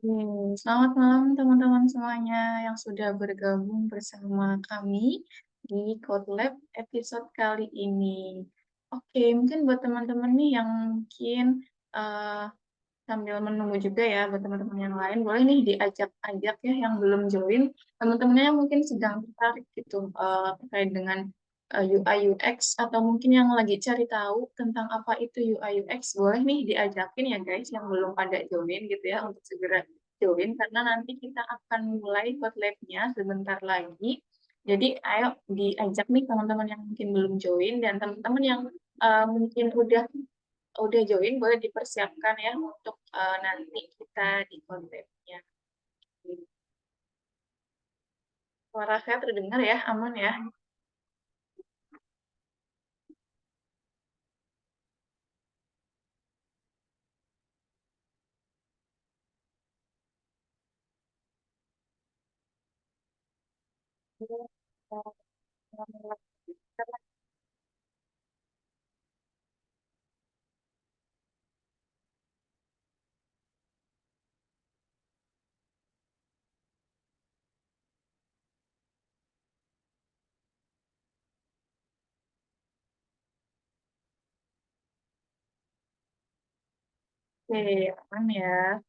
Selamat malam teman-teman semuanya yang sudah bergabung bersama kami di Code Lab episode kali ini. Oke, mungkin buat teman-teman nih yang mungkin eh, sambil menunggu juga ya buat teman-teman yang lain, boleh nih diajak-ajak ya yang belum join, teman-temannya yang mungkin sedang tertarik gitu terkait dengan UI UX atau mungkin yang lagi cari tahu tentang apa itu UI UX, boleh nih diajakin ya guys yang belum pada join gitu ya untuk segera join karena nanti kita akan mulai buat lab-nya sebentar lagi. Jadi ayo diajak nih teman-teman yang mungkin belum join dan teman-teman yang mungkin udah join boleh dipersiapkan ya untuk nanti kita di kontennya. Suara saya terdengar ya, aman ya. Oke, aman ya.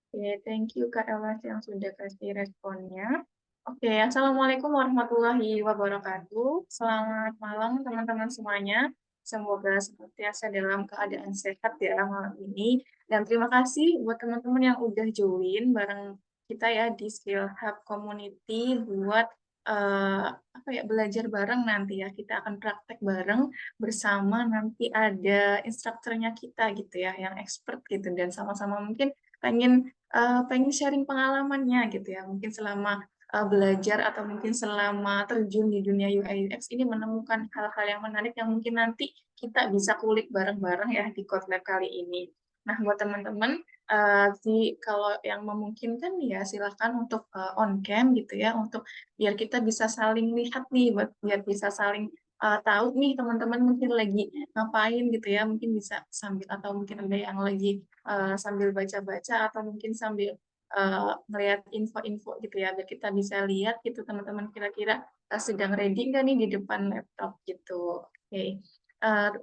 Oke, thank you Kak Elas yang sudah kasih responnya. Oke, Assalamualaikum warahmatullahi wabarakatuh. Selamat malam teman-teman semuanya. Semoga senantiasa dalam keadaan sehat ya malam ini. Dan terima kasih buat teman-teman yang udah join bareng kita ya di Skill Hub Community buat apa ya belajar bareng nanti ya. Kita akan praktek bareng bersama nanti ada instrukturnya kita gitu ya, yang expert gitu dan sama-sama mungkin pengen pengen sharing pengalamannya gitu ya. Mungkin selama belajar atau mungkin selama terjun di dunia UI UX ini menemukan hal-hal yang menarik yang mungkin nanti kita bisa kulik bareng-bareng ya di Kotlab kali ini. Nah, buat teman-teman, kalau yang memungkinkan ya silahkan untuk on cam gitu ya, untuk biar kita bisa saling lihat nih, biar bisa saling tahu nih teman-teman mungkin lagi ngapain gitu ya, mungkin bisa sambil atau mungkin ada yang lagi sambil baca-baca atau mungkin sambil melihat info-info gitu ya, biar kita bisa lihat gitu teman-teman kira-kira sedang ready nggak nih di depan laptop gitu. Oke.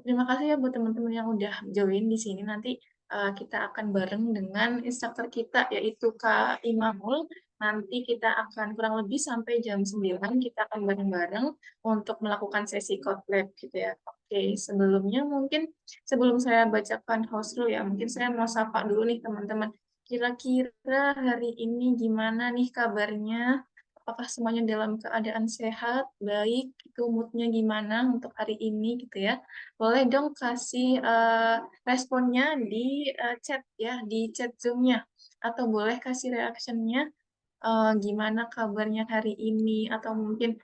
Terima kasih ya buat teman-teman yang udah join di sini. Nanti kita akan bareng dengan instruktur kita yaitu Kak Imamul. Nanti kita akan kurang lebih sampai jam 9 kita akan bareng-bareng untuk melakukan sesi code lab gitu ya. Oke, sebelumnya mungkin sebelum saya bacakan host rule ya, mungkin saya mau sapa dulu nih teman-teman. Kira-kira hari ini gimana nih kabarnya? Apakah semuanya dalam keadaan sehat, baik, itu moodnya gimana untuk hari ini gitu ya? Boleh dong kasih responnya di chat ya, di chat Zoom-nya. Atau boleh kasih reaction-nya gimana kabarnya hari ini, atau mungkin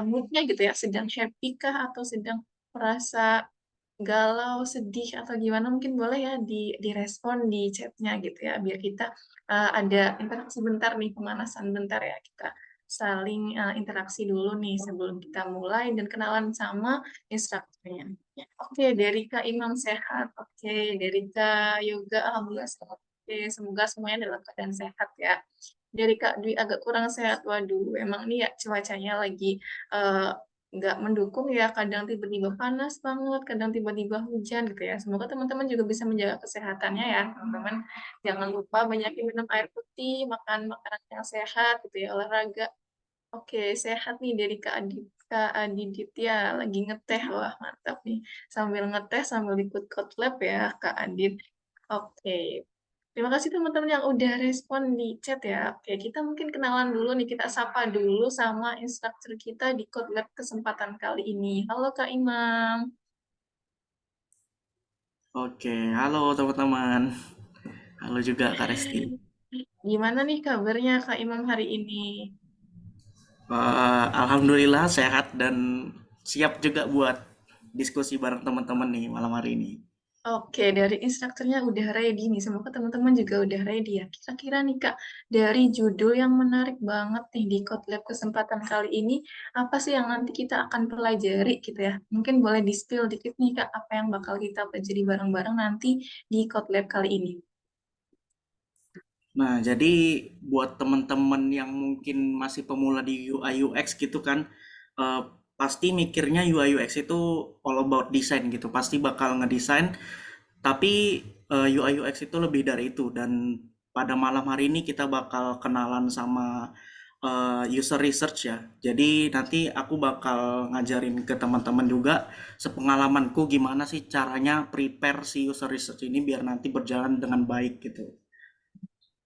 moodnya gitu ya, sedang happy kah atau sedang merasa galau, sedih atau gimana mungkin boleh ya direspon di chatnya gitu ya biar kita ada interaksi bentar nih pemanasan bentar ya kita saling interaksi dulu nih sebelum kita mulai dan kenalan sama instrukturnya. Ya, oke, dari Kak Imam sehat. Oke, dari Kak Yoga alhamdulillah sehat. Oke, semoga semuanya dalam keadaan sehat ya. Dari Kak Dwi agak kurang sehat. Waduh, emang nih ya cuacanya lagi eh, nggak mendukung ya, kadang tiba-tiba panas banget, kadang tiba-tiba hujan gitu ya. Semoga teman-teman juga bisa menjaga kesehatannya ya, teman-teman. Jangan lupa banyak minum air putih, makan makanan yang sehat gitu ya, olahraga. Oke, sehat nih dari Kak Adit ya, lagi ngeteh, wah mantap nih. Sambil ngeteh, sambil ikut lab ya, Kak Adit. Oke, terima kasih teman-teman yang udah respon di chat ya. Oke, kita mungkin kenalan dulu nih, kita sapa dulu sama instruktur kita di Code Lab kesempatan kali ini. Halo Kak Imam. Oke, halo teman-teman. Halo juga Kak Resti. Gimana nih kabarnya Kak Imam hari ini? Alhamdulillah sehat dan siap juga buat diskusi bareng teman-teman nih malam hari ini. Oke, dari instrukturnya udah ready nih. Semoga teman-teman juga udah ready ya. Kira-kira nih Kak, dari judul yang menarik banget nih di Code Lab kesempatan kali ini, apa sih yang nanti kita akan pelajari gitu ya? Mungkin boleh di-spill dikit nih Kak, apa yang bakal kita pelajari bareng-bareng nanti di Code Lab kali ini. Nah, jadi buat teman-teman yang mungkin masih pemula di UI UX gitu kan, eh, pasti mikirnya UI UX itu all about design gitu, pasti bakal ngedesain. Tapi UI UX itu lebih dari itu, dan pada malam hari ini kita bakal kenalan sama user research ya. Jadi nanti aku bakal ngajarin ke teman-teman juga sepengalamanku gimana sih caranya prepare si user research ini biar nanti berjalan dengan baik gitu.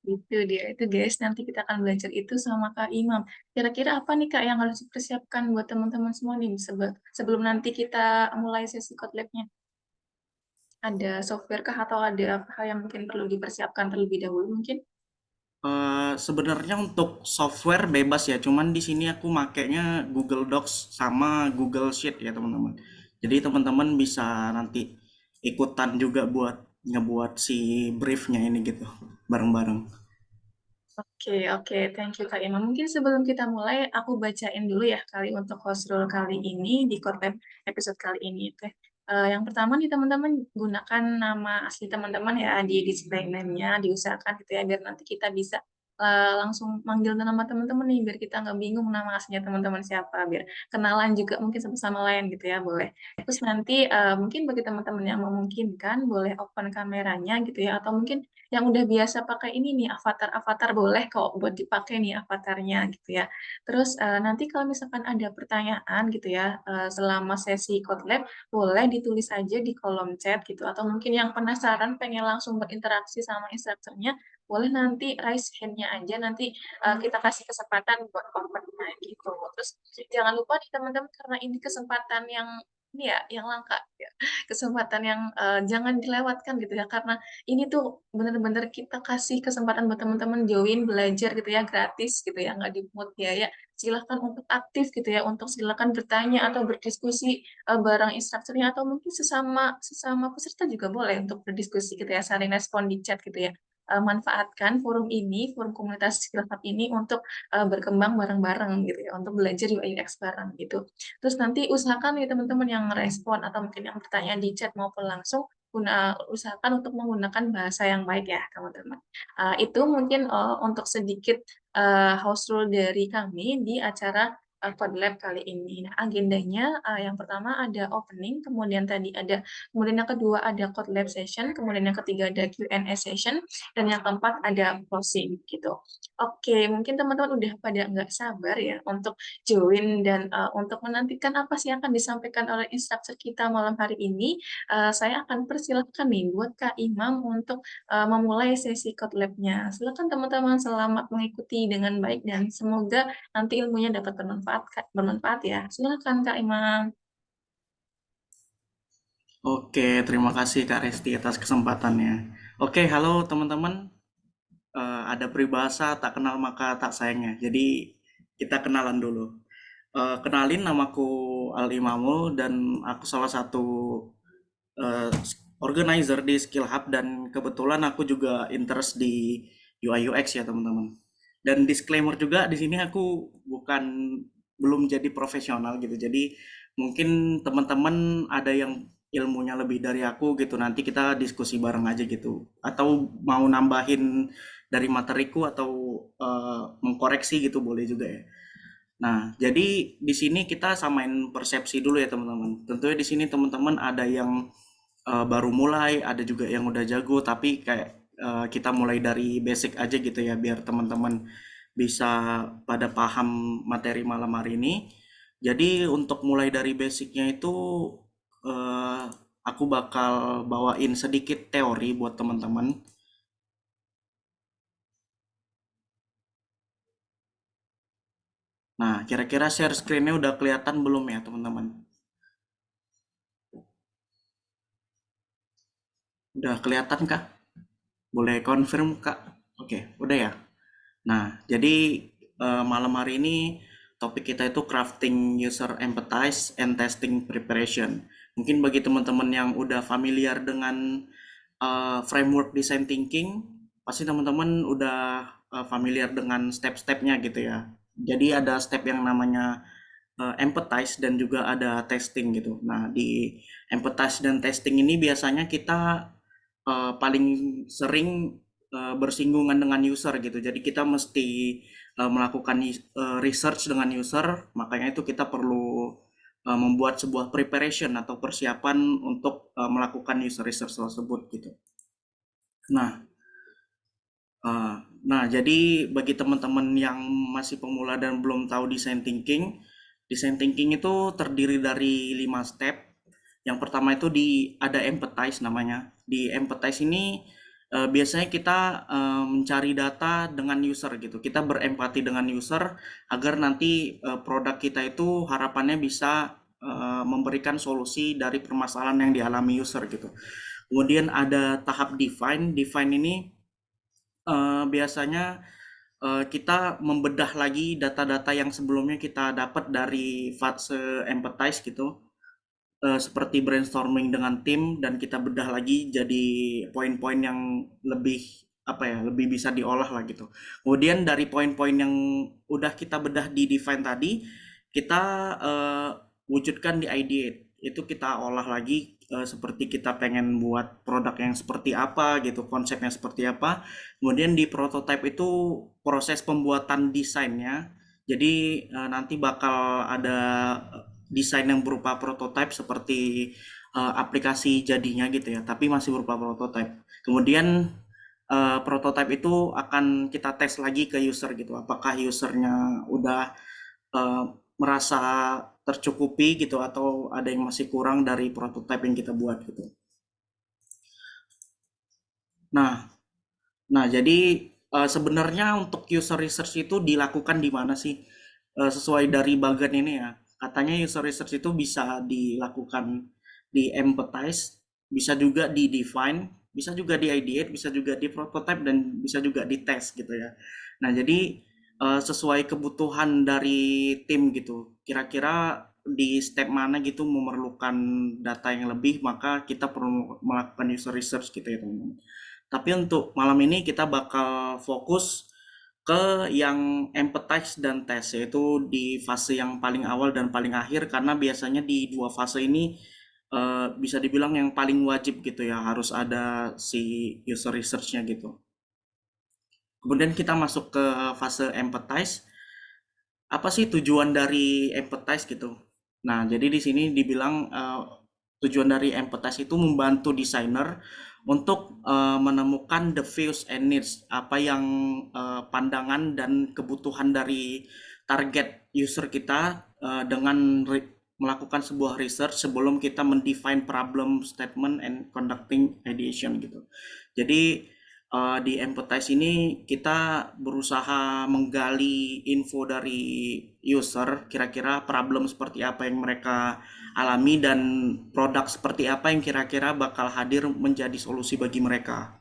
Itu dia, itu guys, nanti kita akan belajar itu sama Kak Imam. Kira-kira apa nih Kak yang harus dipersiapkan buat teman-teman semua nih sebelum nanti kita mulai sesi code lab-nya? Ada software kah atau ada hal yang mungkin perlu dipersiapkan terlebih dahulu mungkin? Sebenarnya untuk software bebas ya, cuman di sini aku makainya Google Docs sama Google Sheet ya teman-teman. Jadi teman-teman bisa nanti ikutan juga buat ngebuat si briefnya ini gitu bareng-bareng. Oke, oke, thank you Kak Imam. Mungkin sebelum kita mulai, aku bacain dulu ya kali untuk host rule kali ini di Kotlab episode kali ini. Oke. Yang pertama nih teman-teman gunakan nama asli teman-teman ya di display name-nya, diusahakan gitu ya biar nanti kita bisa langsung manggil nama teman-teman nih biar kita nggak bingung nama aslinya teman-teman siapa, biar kenalan juga mungkin satu sama lain gitu ya, boleh. Terus nanti mungkin bagi teman-teman yang memungkinkan boleh open kameranya gitu ya, atau mungkin yang udah biasa pakai ini nih avatar-avatar boleh kok buat dipakai nih avatarnya gitu ya. Terus nanti kalau misalkan ada pertanyaan gitu ya selama sesi code lab boleh ditulis aja di kolom chat gitu, atau mungkin yang penasaran pengen langsung berinteraksi sama instrukturnya boleh nanti raise hand-nya aja, nanti kita kasih kesempatan buat open-nya gitu. Terus jangan lupa nih teman-teman, karena ini kesempatan yang ini ya yang langka ya, kesempatan yang jangan dilewatkan gitu ya, karena ini tuh bener-bener kita kasih kesempatan buat teman-teman join belajar gitu ya, gratis gitu ya, nggak dipungut biaya. Silahkan untuk aktif gitu ya, untuk silakan bertanya atau berdiskusi bareng instrukturnya, atau mungkin sesama sesama peserta juga boleh untuk berdiskusi gitu ya, saling respon di chat gitu ya. Manfaatkan forum ini, forum komunitas skill hub ini untuk berkembang bareng-bareng gitu ya, untuk belajar UI UX bareng gitu. Terus nanti usahakan nih teman-teman yang respon atau mungkin yang bertanya di chat maupun langsung, usahakan untuk menggunakan bahasa yang baik ya teman-teman. Itu mungkin untuk sedikit house rule dari kami di acara Code Lab kali ini. Nah, agendanya yang pertama ada opening, kemudian yang kedua ada Code Lab session, kemudian yang ketiga ada Q&A session, dan yang keempat ada closing gitu. Oke, mungkin teman-teman udah pada nggak sabar ya untuk join dan untuk menantikan apa sih yang akan disampaikan oleh instruktur kita malam hari ini. Saya akan persilahkan nih buat Kak Imam untuk memulai sesi code lab-nya. Silakan teman-teman, selamat mengikuti dengan baik dan semoga nanti ilmunya dapat bermanfaat ya. Silakan Kak Imam. Oke, terima kasih Kak Resti atas kesempatannya. Oke, halo teman-teman. Ada peribahasa tak kenal maka tak sayangnya. Jadi kita kenalan dulu. Kenalin, namaku Al Imamul dan aku salah satu eh, organizer di Skill Hub, dan kebetulan aku juga interest di UI UX ya teman-teman. Dan disclaimer juga di sini aku belum jadi profesional gitu. Jadi mungkin teman-teman ada yang ilmunya lebih dari aku gitu. Nanti kita diskusi bareng aja gitu. Atau mau nambahin dari materiku atau mengkoreksi gitu boleh juga ya. Nah, jadi di sini kita samain persepsi dulu ya teman-teman. Tentunya di sini teman-teman ada yang baru mulai, ada juga yang udah jago, tapi kayak kita mulai dari basic aja gitu ya, biar teman-teman bisa pada paham materi malam hari ini. Jadi untuk mulai dari basicnya itu eh, aku bakal bawain sedikit teori buat teman-teman. Nah, kira-kira share screen-nya udah kelihatan belum ya teman-teman? Udah kelihatan kah? Boleh confirm kak? Oke, udah ya. Nah, jadi malam hari ini topik kita itu crafting user empathize and testing preparation. Mungkin bagi teman-teman yang udah familiar dengan framework design thinking, pasti teman-teman udah familiar dengan step-stepnya gitu ya. Jadi ada step yang namanya empathize dan juga ada testing gitu. Nah, di empathize dan testing ini biasanya kita paling sering bersinggungan dengan user gitu. Jadi kita mesti melakukan research dengan user, makanya itu kita perlu membuat sebuah preparation atau persiapan untuk melakukan user research tersebut gitu. Nah, eh, jadi bagi teman-teman yang masih pemula dan belum tahu design thinking itu terdiri dari 5 step. Yang pertama itu ada empathize namanya. Di empathize ini biasanya kita mencari data dengan user gitu. Kita berempati dengan user agar nanti produk kita itu harapannya bisa memberikan solusi dari permasalahan yang dialami user gitu. Kemudian ada tahap define. Define ini biasanya kita membedah lagi data-data yang sebelumnya kita dapat dari fase empathize gitu, seperti brainstorming dengan tim, dan kita bedah lagi jadi poin-poin yang lebih apa ya, lebih bisa diolah lah gitu. Kemudian dari poin-poin yang udah kita bedah di define tadi, kita wujudkan di ideate. Itu kita olah lagi, seperti kita pengen buat produk yang seperti apa gitu, konsepnya seperti apa. Kemudian di prototype itu proses pembuatan desainnya. Jadi nanti bakal ada desain yang berupa prototype seperti aplikasi jadinya gitu ya, tapi masih berupa prototype. Kemudian prototype itu akan kita tes lagi ke user gitu, apakah usernya udah eh, merasa tercukupi gitu atau ada yang masih kurang dari prototype yang kita buat gitu. Nah, jadi sebenarnya untuk user research itu dilakukan di mana sih? Sesuai dari bagian ini ya, katanya user research itu bisa dilakukan di empathize, bisa juga di define, bisa juga di ideate, bisa juga di prototype, dan bisa juga di test gitu ya. Nah, jadi sesuai kebutuhan dari tim gitu. Kira-kira di step mana gitu memerlukan data yang lebih, maka kita perlu melakukan user research gitu ya teman-teman. Tapi untuk malam ini kita bakal fokus ke yang empathize dan test, yaitu di fase yang paling awal dan paling akhir, karena biasanya di dua fase ini bisa dibilang yang paling wajib gitu ya, harus ada si user research-nya gitu. Kemudian kita masuk ke fase empathize. Apa sih tujuan dari empathize gitu? Nah, jadi di sini dibilang tujuan dari empathize itu membantu desainer untuk menemukan the views and needs, apa yang pandangan dan kebutuhan dari target user kita dengan melakukan sebuah research sebelum kita mendefine problem statement and conducting ideation gitu. Jadi di empathize ini kita berusaha menggali info dari user, kira-kira problem seperti apa yang mereka alami dan produk seperti apa yang kira-kira bakal hadir menjadi solusi bagi mereka.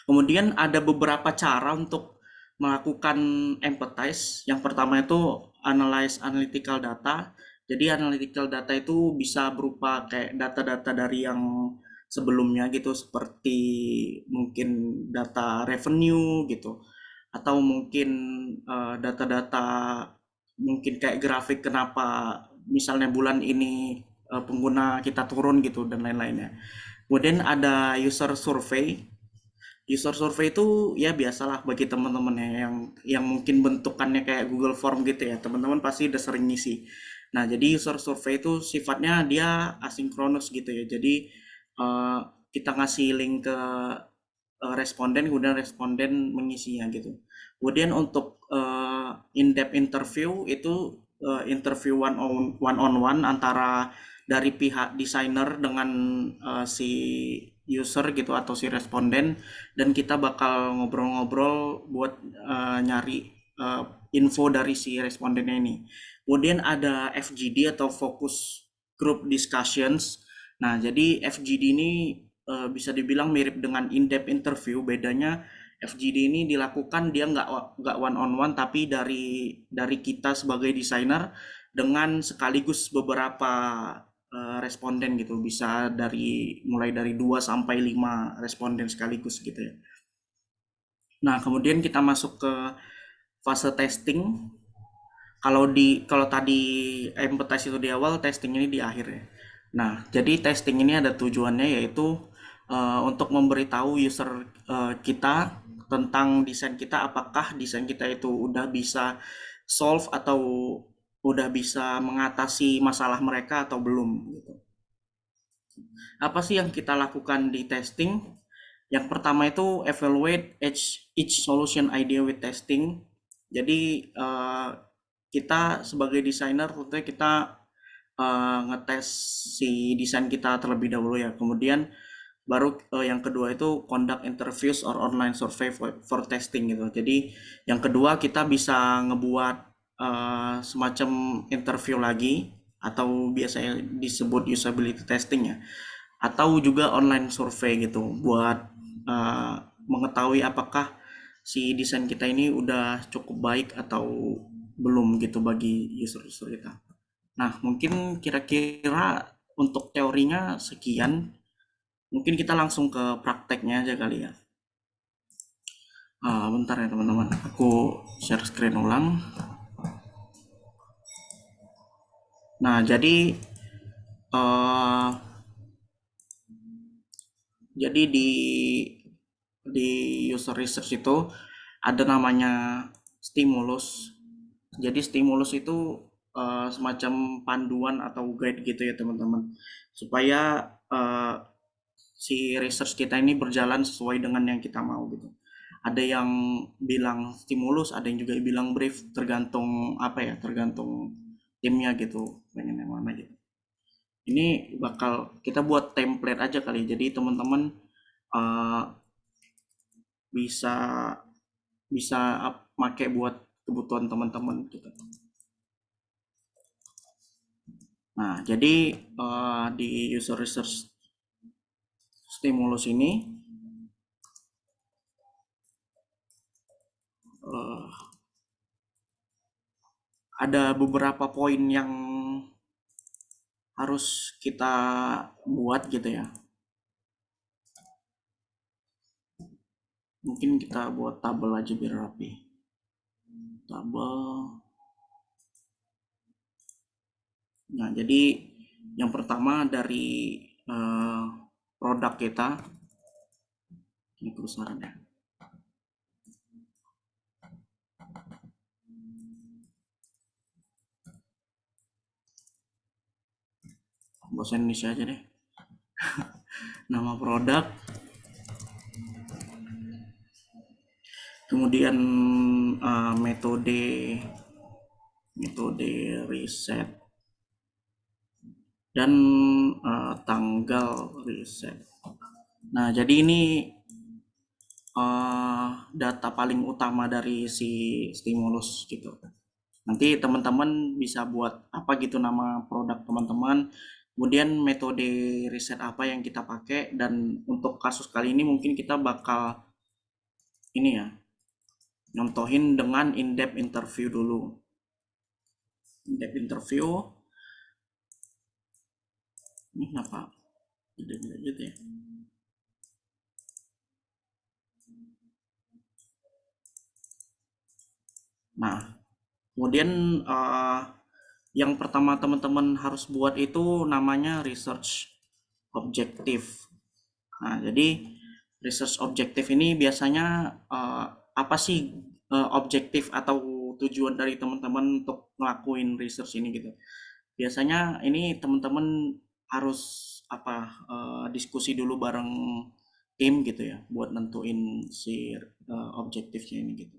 Kemudian ada beberapa cara untuk melakukan empathize. Yang pertama itu analyze analytical data. Jadi analytical data itu bisa berupa kayak data-data dari yang sebelumnya gitu, seperti mungkin data revenue gitu, atau mungkin data-data mungkin kayak grafik kenapa misalnya bulan ini pengguna kita turun gitu dan lain-lainnya. Kemudian ada user survey. User survey itu ya biasalah bagi teman-teman ya yang mungkin bentukannya kayak Google Form gitu ya. Teman-teman pasti udah sering ngisi. Nah, jadi user survey itu sifatnya dia asinkronus gitu ya. Jadi eh, kita ngasih link ke responden, kemudian responden mengisinya gitu. Kemudian untuk in-depth interview itu interview one on one antara dari pihak desainer dengan si user gitu atau si responden, dan kita bakal ngobrol-ngobrol buat nyari info dari si respondennya ini. Kemudian ada FGD atau focus group discussions. Nah, jadi FGD ini bisa dibilang mirip dengan in-depth interview. Bedanya FGD ini dilakukan dia nggak one on one, tapi dari kita sebagai desainer dengan sekaligus beberapa responden gitu, bisa mulai dari 2 sampai 5 responden sekaligus gitu ya. Nah, kemudian kita masuk ke fase testing. Kalau tadi empathize itu di awal, testing ini di akhir ya. Nah, jadi testing ini ada tujuannya, yaitu untuk memberitahu user kita tentang desain kita, apakah desain kita itu udah bisa solve atau udah bisa mengatasi masalah mereka atau belum gitu. Apa sih yang kita lakukan di testing? Yang pertama itu evaluate each solution idea with testing. Jadi kita sebagai desainer tentunya kita ngetes si desain kita terlebih dahulu ya. Kemudian baru yang kedua itu conduct interviews or online survey for testing gitu. Jadi yang kedua kita bisa ngebuat semacam interview lagi atau biasanya disebut usability testing ya, atau juga online survey gitu buat uh, mengetahui apakah si desain kita ini udah cukup baik atau belum gitu bagi user-user kita. Nah, mungkin kira-kira untuk teorinya sekian. Mungkin kita langsung ke prakteknya aja kali ya. Bentar ya teman-teman, aku share screen ulang. Nah, uh, jadi di user research itu ada namanya stimulus. Jadi stimulus itu semacam panduan atau guide gitu ya teman-teman, supaya si research kita ini berjalan sesuai dengan yang kita mau gitu. Ada yang bilang stimulus, ada yang juga bilang brief, tergantung apa ya, tergantung timnya gitu, pengen yang mana gitu. Ini bakal kita buat template aja kali, jadi teman-teman uh, bisa bisa pakai buat kebutuhan teman-teman gitu. Nah, jadi di user research stimulus ini uh, ada beberapa poin yang harus kita buat gitu ya. Mungkin kita buat tabel aja biar rapi. Tabel. Nah, jadi yang pertama dari produk kita, ini perusahaan ya. Bahasa Indonesia aja deh. Nama produk, kemudian metode riset dan tanggal riset. Nah, jadi ini data paling utama dari si stimulus gitu. Nanti teman-teman bisa buat apa gitu nama produk teman-teman, kemudian metode riset apa yang kita pakai, dan untuk kasus kali ini mungkin kita bakal ini ya, nyontohin dengan in-depth interview dulu. In-depth interview, ini kenapa gede-gede gitu ya. Nah, kemudian yang pertama teman-teman harus buat itu namanya research objective. Nah, jadi research objective ini biasanya apa sih objektif atau tujuan dari teman-teman untuk ngelakuin research ini gitu. Biasanya ini teman-teman harus apa diskusi dulu bareng tim gitu ya buat nentuin si objektifnya ini gitu.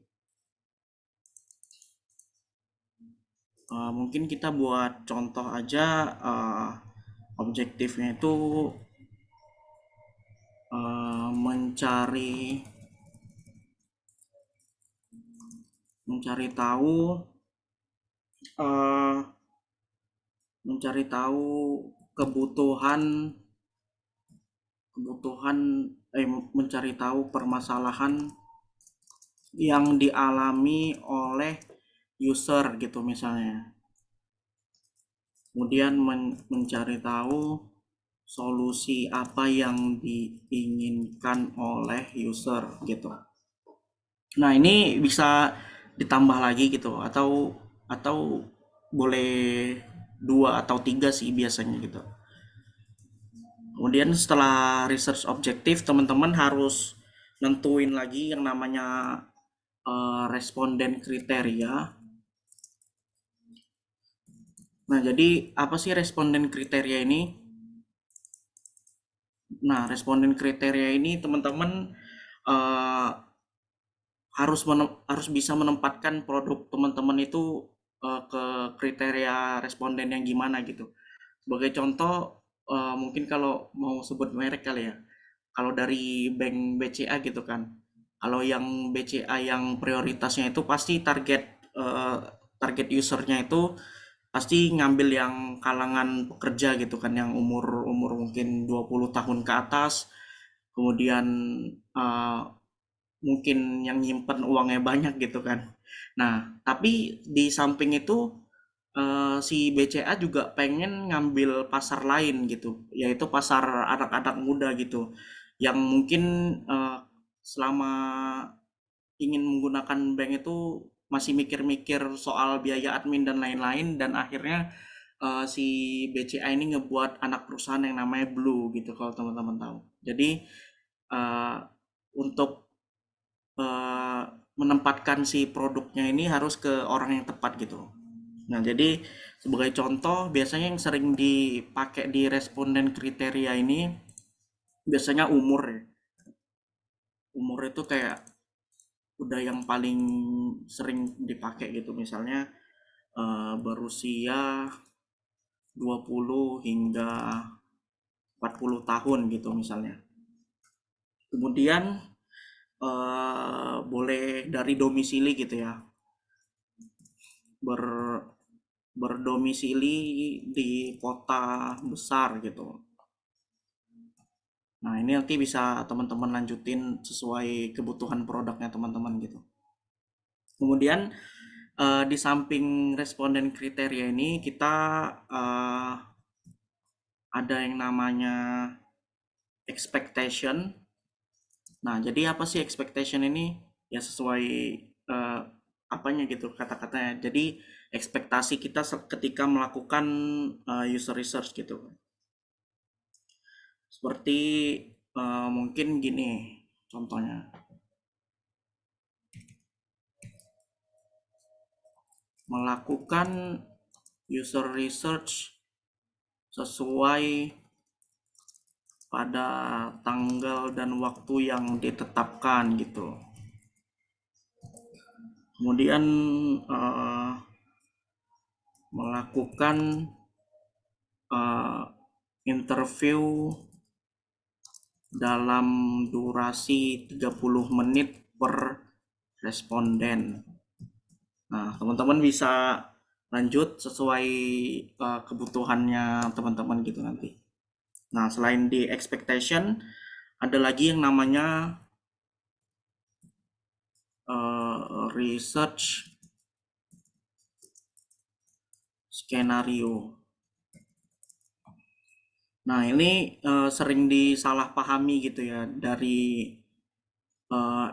Mungkin kita buat contoh aja objektifnya itu eh, mencari tahu eh, mencari tahu kebutuhan kebutuhan mencari tahu permasalahan yang dialami oleh user gitu misalnya. Kemudian mencari tahu solusi apa yang diinginkan oleh user gitu. Nah, ini bisa ditambah lagi gitu, atau boleh dua atau tiga sih biasanya gitu. Kemudian setelah research objektif, teman-teman harus nentuin lagi yang namanya responden kriteria. Nah, jadi apa sih responden kriteria ini? Nah, responden kriteria ini teman-teman eh, harus bisa menempatkan produk teman-teman itu ke kriteria responden yang gimana gitu. Sebagai contoh, mungkin kalau mau sebut merek kali ya. Kalau dari bank BCA gitu kan. Kalau yang BCA yang prioritasnya itu pasti target usernya itu pasti ngambil yang kalangan pekerja gitu kan, yang umur umur mungkin 20 tahun ke atas. Kemudian eh, mungkin yang nyimpen uangnya banyak gitu kan. Nah, tapi di samping itu si BCA juga pengen ngambil pasar lain gitu, yaitu pasar anak-anak muda gitu, yang mungkin eh, selama ingin menggunakan bank itu masih mikir-mikir soal biaya admin dan lain-lain, dan akhirnya si BCA ini ngebuat anak perusahaan yang namanya Blue gitu kalau teman-teman tahu. Jadi eh, untuk eh, menempatkan si produknya ini harus ke orang yang tepat gitu. Nah, jadi sebagai contoh, biasanya yang sering dipakai di responden kriteria ini biasanya umur ya. Umur itu kayak udah yang paling sering dipakai gitu. Misalnya berusia 20 hingga 40 tahun gitu misalnya. Kemudian boleh dari domisili gitu ya. Ber berdomisili di kota besar gitu. Nah, ini nanti bisa teman-teman lanjutin sesuai kebutuhan produknya teman-teman gitu. Kemudian di samping responden kriteria ini kita eh, ada yang namanya expectation. Nah, jadi apa sih expectation ini? Ya sesuai eh, apanya gitu kata-katanya. Jadi ekspektasi kita ketika melakukan user research gitu. Seperti mungkin gini contohnya. Melakukan user research sesuai pada tanggal dan waktu yang ditetapkan gitu. Kemudian melakukan uh, interview dalam durasi 30 menit per responden. Nah, teman-teman bisa lanjut sesuai kebutuhannya teman-teman gitu nanti. Nah, selain di expectation, ada lagi yang namanya research skenario. Nah, ini sering disalahpahami gitu ya dari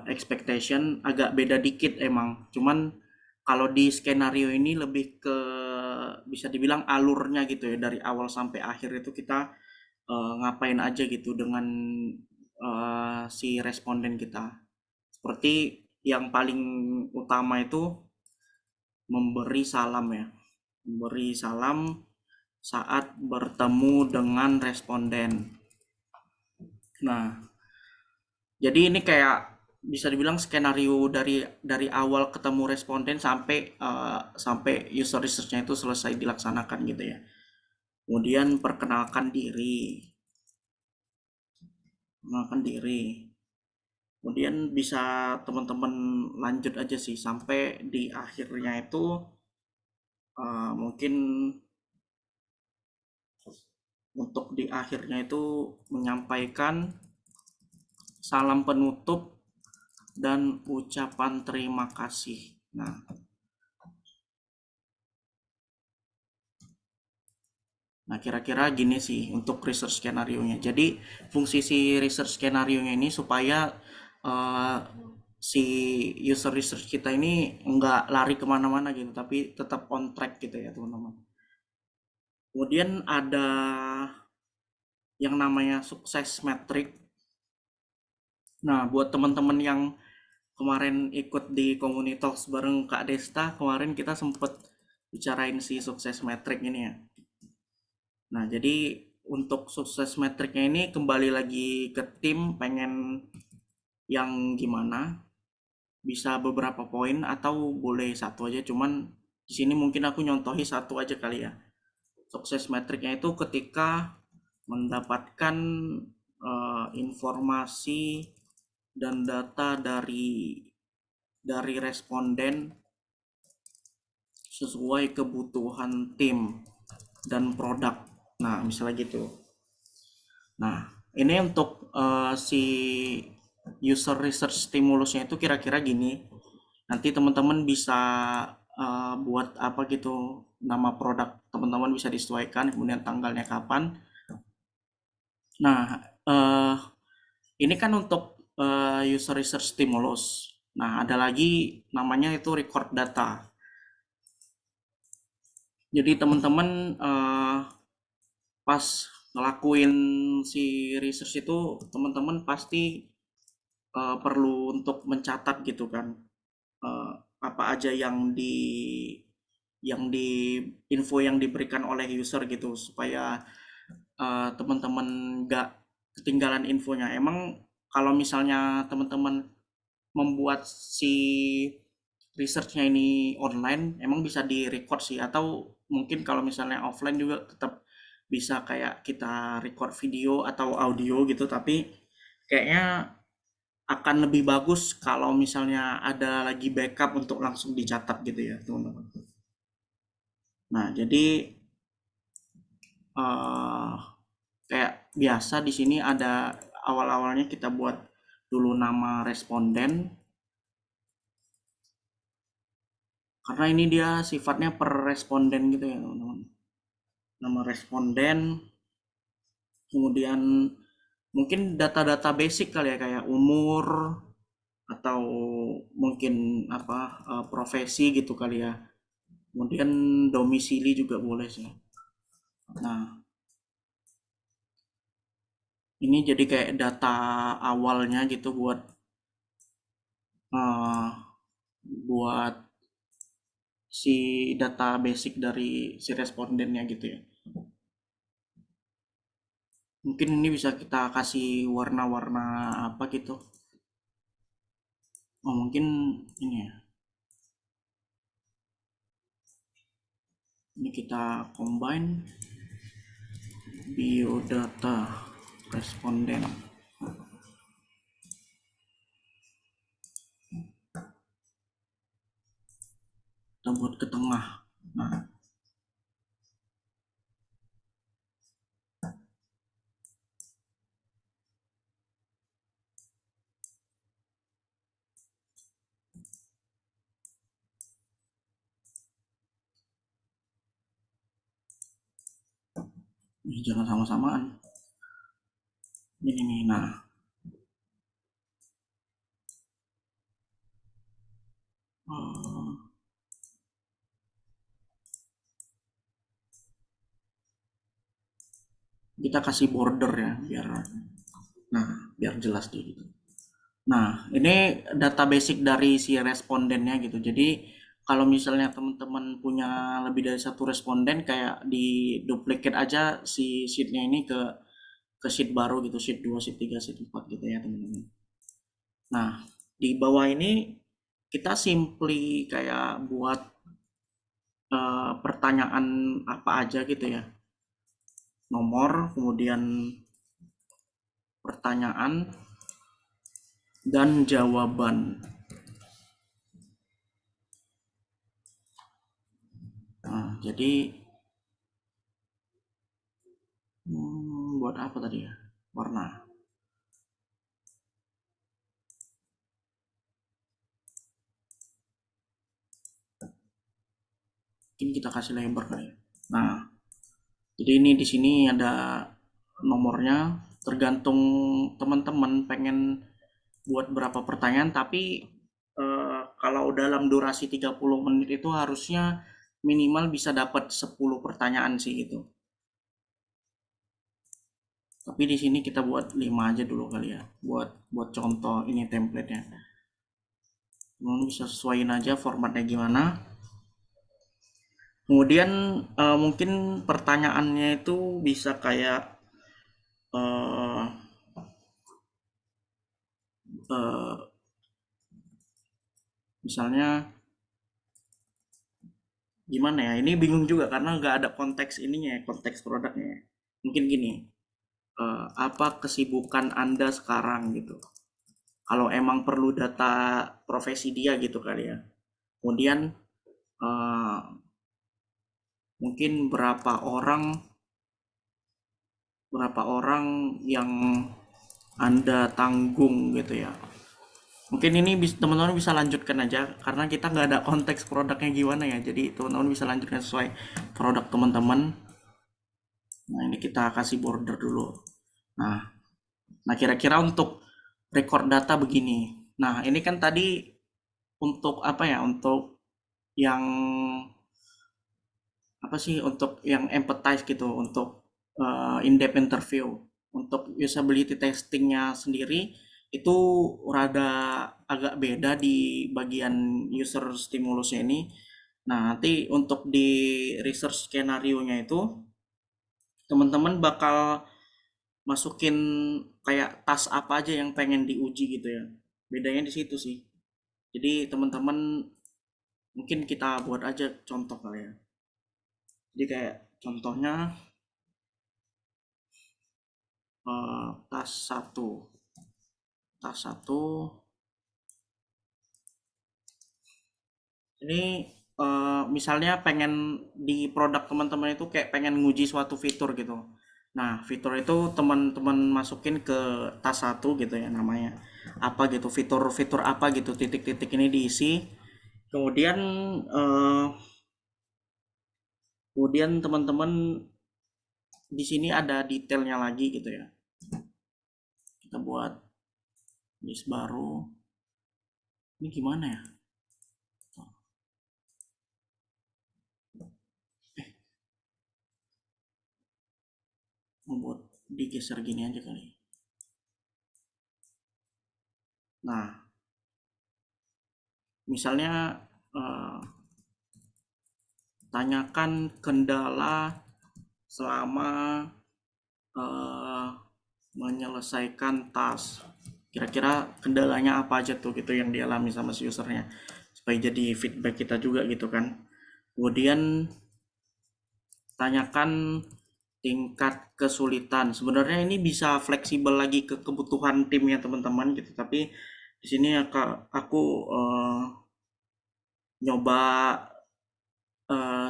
expectation, agak beda dikit emang. Cuman kalau di skenario ini lebih ke bisa dibilang alurnya gitu ya, dari awal sampai akhir itu kita ngapain aja gitu dengan si responden kita. Seperti yang paling utama itu memberi salam ya. Memberi salam saat bertemu dengan responden. Nah, jadi ini kayak bisa dibilang skenario dari awal ketemu responden sampai sampai user research-nya itu selesai dilaksanakan gitu ya. Kemudian perkenalkan diri. Kemudian bisa teman-teman lanjut aja sih sampai di akhirnya itu mungkin untuk di akhirnya itu menyampaikan salam penutup dan ucapan terima kasih. Nah, kira-kira gini sih untuk research skenario-nya. Jadi, fungsi si research skenario-nya ini supaya eh, si user research kita ini nggak lari kemana-mana gitu, tapi tetap on track gitu ya teman-teman. Kemudian ada yang namanya sukses metric. Nah, buat teman-teman yang kemarin ikut di komunitas bareng Kak Desta, kemarin kita sempet bicarain si sukses metric ini ya. Nah, jadi untuk sukses metriknya ini kembali lagi ke tim pengen yang gimana, bisa beberapa poin atau boleh satu aja, cuman di sini mungkin aku nyontohi satu aja kali ya. Sukses metriknya itu ketika mendapatkan informasi dan data dari responden sesuai kebutuhan tim dan produk. Nah, misalnya gitu. Nah, ini untuk si user research stimulusnya itu kira-kira gini. Nanti teman-teman bisa buat apa gitu, nama produk teman-teman bisa disesuaikan, kemudian tanggalnya kapan. Nah, ini kan untuk user research stimulus. Nah, ada lagi namanya itu record data. Jadi teman-teman pas ngelakuin si research itu, teman-teman pasti perlu untuk mencatat gitu kan, eh, apa aja yang di info yang diberikan oleh user gitu, supaya teman-teman nggak ketinggalan infonya. Emang kalau misalnya teman-teman membuat si researchnya ini online, emang bisa di record sih, atau mungkin kalau misalnya offline juga tetap bisa kayak kita record video atau audio gitu, tapi kayaknya akan lebih bagus kalau misalnya ada lagi backup untuk langsung dicatat gitu ya teman-teman. Nah, jadi eh, kayak biasa di sini ada awal-awalnya kita buat dulu nama responden, karena ini dia sifatnya per responden gitu ya teman-teman. Nama responden, kemudian mungkin data-data basic kali ya, kayak umur atau mungkin apa, profesi gitu kali ya. Kemudian domisili juga boleh sih. Nah, ini jadi kayak data awalnya gitu eh, buat si data basic dari si respondennya gitu ya. Mungkin ini bisa kita kasih warna-warna apa gitu. Oh, mungkin ini ya. Ini kita combine biodata responden. Kita buat ke tengah. Nah, ini jangan sama-samaan. Ini nih. Nah, eh, kita kasih border ya biar jelas dia gitu. Nah, ini data basic dari si respondennya gitu. Jadi kalau misalnya teman-teman punya lebih dari satu responden, kayak di duplicate aja si sheetnya ini ke sheet baru gitu, sheet 2, sheet 3, sheet 4 gitu ya teman-teman. Nah, di bawah ini kita simply kayak buat pertanyaan apa aja gitu ya. Nomor, kemudian pertanyaan, dan jawaban. Nah, jadi buat apa tadi ya? Warna. Mungkin kita kasih lebar kali ya. Nah, jadi ini di sini ada nomornya, tergantung teman-teman pengen buat berapa pertanyaan, tapi kalau dalam durasi 30 menit itu harusnya minimal bisa dapat 10 pertanyaan sih gitu. Tapi di sini kita buat 5 aja dulu kali ya, buat contoh ini template-nya. Teman bisa sesuaiin aja formatnya gimana. Kemudian mungkin pertanyaannya itu bisa kayak eh, eh, misalnya gimana ya? Ini bingung juga karena nggak ada konteks ininya, konteks produknya. Mungkin gini, apa kesibukan Anda sekarang gitu? Kalau emang perlu data profesi dia gitu kali ya. Kemudian eh, mungkin berapa orang yang Anda tanggung gitu ya. Mungkin ini teman-teman bisa lanjutkan aja karena kita nggak ada konteks produknya gimana ya. Jadi teman-teman bisa lanjutkan sesuai produk teman-teman. Nah, ini kita kasih border dulu. Nah, kira-kira untuk record data begini. Nah, ini kan tadi untuk apa ya? Untuk yang apa sih? Untuk yang empathize gitu, untuk in-depth interview. Untuk usability testingnya sendiri itu rada agak beda di bagian user stimulusnya ini. Nah, nanti untuk di research skenario-nya itu teman-teman bakal masukin kayak tas apa aja yang pengen diuji gitu ya. Bedanya di situ sih. Jadi teman-teman mungkin kita buat aja contoh kali ya. Jadi kayak contohnya tas satu. Tas satu ini misalnya pengen di produk teman-teman itu kayak pengen nguji suatu fitur gitu. Nah, fitur itu teman-teman masukin ke tas satu gitu ya namanya. Apa gitu, fitur-fitur apa gitu, titik-titik ini diisi. Kemudian eh, kemudian teman-teman di sini ada detailnya lagi gitu ya. Kita buat list baru. Ini gimana ya? Membuat digeser gini aja kali. Nah, misalnya eh, tanyakan kendala selama eh, menyelesaikan tas. Kira-kira kendalanya apa aja tuh gitu yang dialami sama si usernya. Supaya jadi feedback kita juga gitu kan. Kemudian tanyakan tingkat kesulitan. Sebenarnya ini bisa fleksibel lagi ke kebutuhan timnya teman-teman gitu. Tapi di sini aku nyoba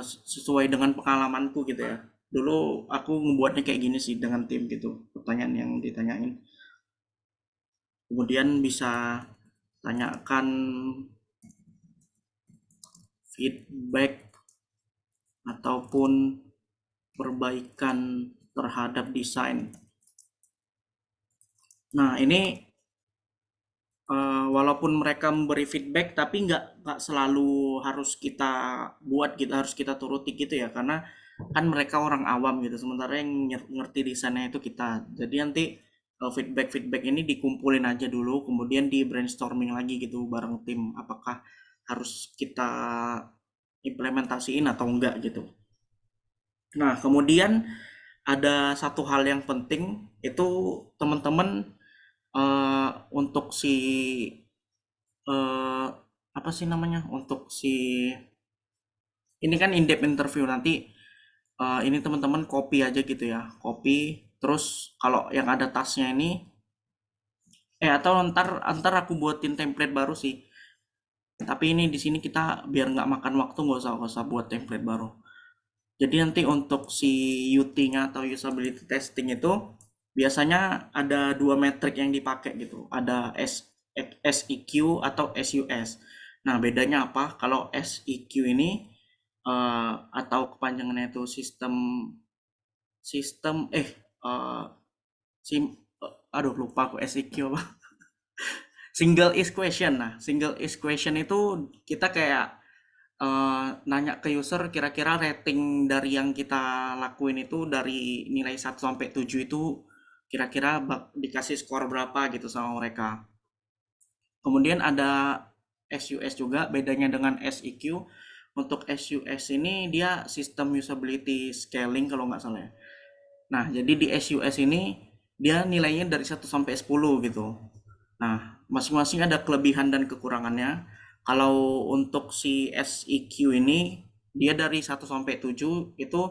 sesuai dengan pengalamanku gitu ya. Dulu aku ngebuatnya kayak gini sih dengan tim gitu. Pertanyaan yang ditanyain. Kemudian bisa tanyakan feedback ataupun perbaikan terhadap desain. Nah, ini walaupun mereka memberi feedback tapi nggak selalu harus kita buat gitu, harus kita turuti gitu ya, karena kan mereka orang awam gitu, sementara yang ngerti desainnya itu kita. Jadi nanti feedback ini dikumpulin aja dulu, kemudian di brainstorming lagi gitu bareng tim, apakah harus kita implementasiin atau enggak gitu. Nah, kemudian ada satu hal yang penting itu teman-teman untuk si eh, apa sih namanya? Untuk si ini kan in-depth interview nanti ini teman-teman copy aja gitu ya. Copy terus kalau yang ada tasnya ini atau ntar aku buatin template baru sih. Tapi ini di sini kita biar nggak makan waktu nggak usah buat template baru. Jadi nanti untuk si UT-nya atau usability testing itu biasanya ada dua metrik yang dipakai gitu. Ada SEQ atau SUS. Nah, bedanya apa? Kalau SEQ ini atau kepanjangannya itu sistem sistem eh sim aduh lupa aku SEQ apa. Single is question. Nah, single is question itu kita kayak nanya ke user kira-kira rating dari yang kita lakuin itu dari nilai 1 sampai 7 itu kira-kira dikasih skor berapa gitu sama mereka. Kemudian ada SUS juga, bedanya dengan SEQ. Untuk SUS ini dia sistem usability scaling kalau nggak salah ya. Nah, jadi di SUS ini dia nilainya dari 1 sampai 10 gitu. Nah, masing-masing ada kelebihan dan kekurangannya. Kalau untuk si SEQ ini dia dari 1 sampai 7 itu,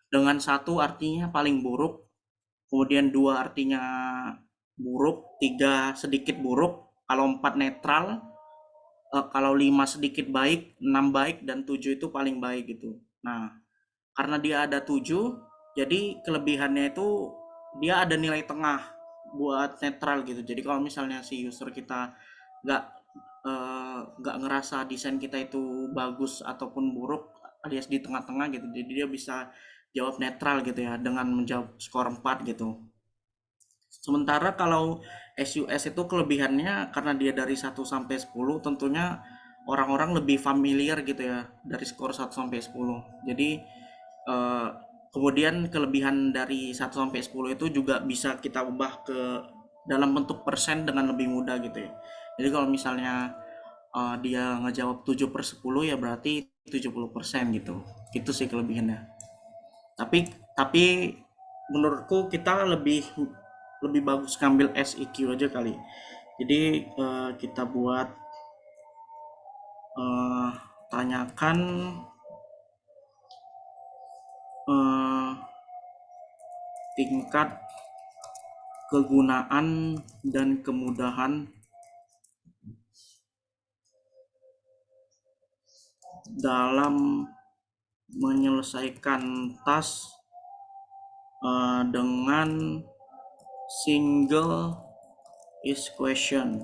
dengan satu artinya paling buruk, kemudian dua artinya buruk, tiga sedikit buruk, kalau empat netral, kalau lima sedikit baik, enam baik, dan tujuh itu paling baik gitu. Nah, karena dia ada tujuh, jadi kelebihannya itu dia ada nilai tengah buat netral gitu. Jadi kalau misalnya si user kita nggak nggak ngerasa desain kita itu bagus ataupun buruk, alias di tengah-tengah gitu, jadi dia bisa jawab netral gitu ya dengan menjawab skor 4 gitu. Sementara kalau SUS itu kelebihannya karena dia dari 1 sampai 10, tentunya orang-orang lebih familiar gitu ya dari skor 1 sampai 10. Jadi eh, kemudian kelebihan dari 1 sampai 10 itu juga bisa kita ubah ke dalam bentuk persen dengan lebih mudah gitu ya. Jadi kalau misalnya dia ngejawab 7/10, ya berarti 70% gitu. Itu sih kelebihannya. Tapi menurutku kita lebih lebih bagus ngambil SEQ aja kali. Jadi kita buat eh, tanyakan eh, tingkat kegunaan dan kemudahan dalam menyelesaikan task dengan single is question.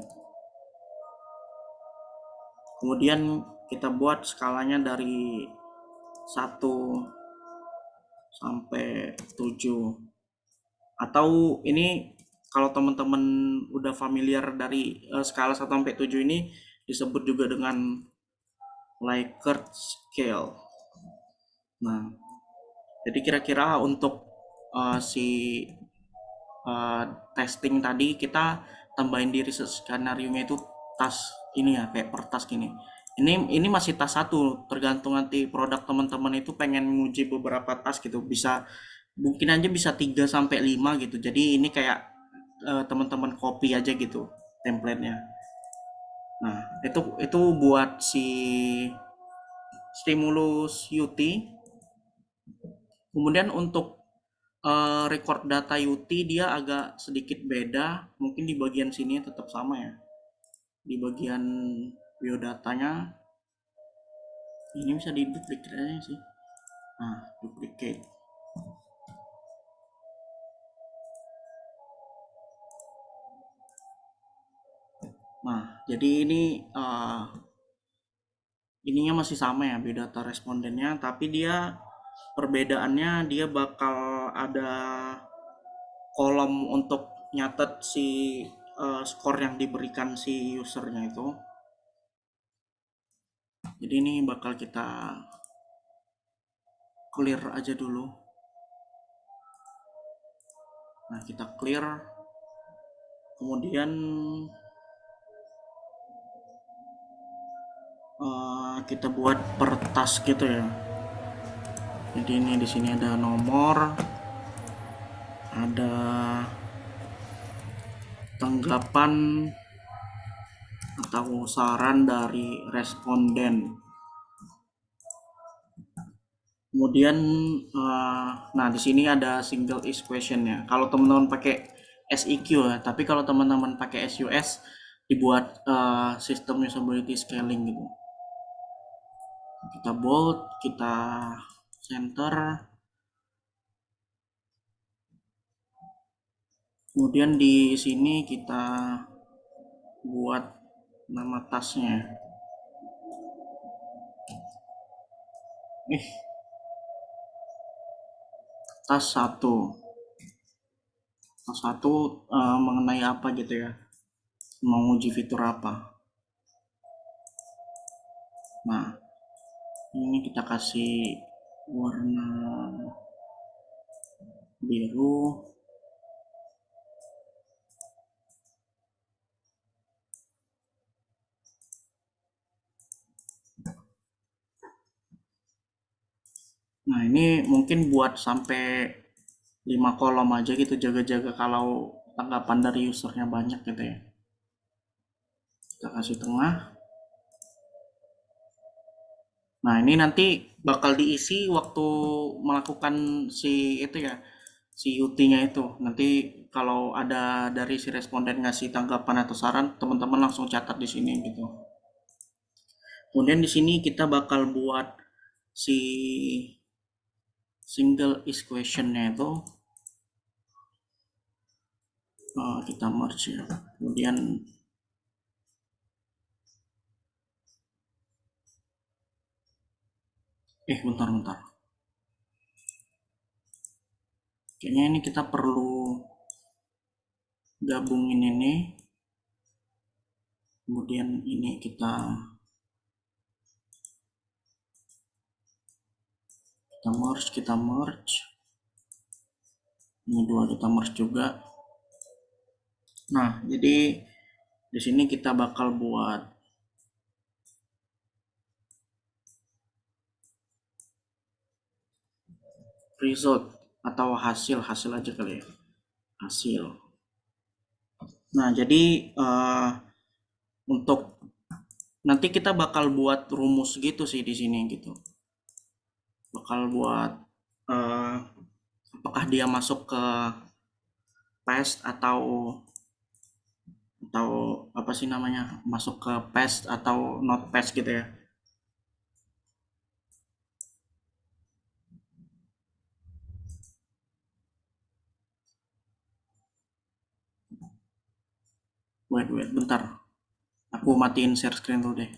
Kemudian kita buat skalanya dari 1 sampai 7. Atau ini kalau teman-teman udah familiar dari skala 1 sampai 7 ini disebut juga dengan Likert scale. Nah, jadi kira-kira untuk si uh, testing tadi kita tambahin di research skenario-nya itu task ini ya, kayak per task ini. Ini masih task satu, tergantung nanti produk teman-teman itu pengen menguji beberapa task gitu. Bisa mungkin aja bisa 3 sampai 5 gitu. Jadi ini kayak teman-teman copy aja gitu template-nya. Nah, itu buat si stimulus UT. Kemudian untuk record data UT dia agak sedikit beda, mungkin di bagian sini tetap sama ya. Di bagian biodatanya ini bisa di duplicate aja sih. Nah, duplicate. Nah, jadi ini ininya masih sama ya, biodata respondennya, tapi dia perbedaannya dia bakal ada kolom untuk nyatet si skor yang diberikan si usernya itu. Jadi ini bakal kita clear aja dulu. Nah, kita clear, kemudian kita buat per task gitu ya. Jadi ini di sini ada nomor, ada tanggapan atau saran dari responden. Kemudian nah di sini ada single is question ya. Kalau teman-teman pakai SEQ ya, tapi kalau teman-teman pakai SUS dibuat sistem usability scaling gitu. Kita bold, kita center, kemudian di sini kita buat nama tasnya. Tas satu, tas satu mengenai apa gitu ya, mau uji fitur apa. Nah, ini kita kasih warna biru, Nah, ini mungkin buat sampai 5 kolom aja gitu, jaga-jaga kalau tanggapan dari usernya banyak gitu ya. Kita kasih tengah. Nah, ini nanti bakal diisi waktu melakukan si itu ya, si UT-nya itu. Nanti kalau ada dari si responden ngasih tanggapan atau saran, teman-teman langsung catat di sini gitu. Kemudian di sini kita bakal buat si single is question-nya itu, kita merge ya. Kemudian bentar. Kayaknya ini kita perlu gabungin ini. Kemudian ini kita merge. Ini dua kita merge juga. Nah, jadi di sini kita bakal buat result atau hasil aja kali ya. Hasil. Nah, jadi untuk nanti kita bakal buat rumus gitu sih di sini gitu. Bakal buat eh, apakah dia masuk ke paste atau apa sih namanya? Masuk ke paste atau not paste gitu ya. Wait, bentar. Aku matiin share screen dulu deh.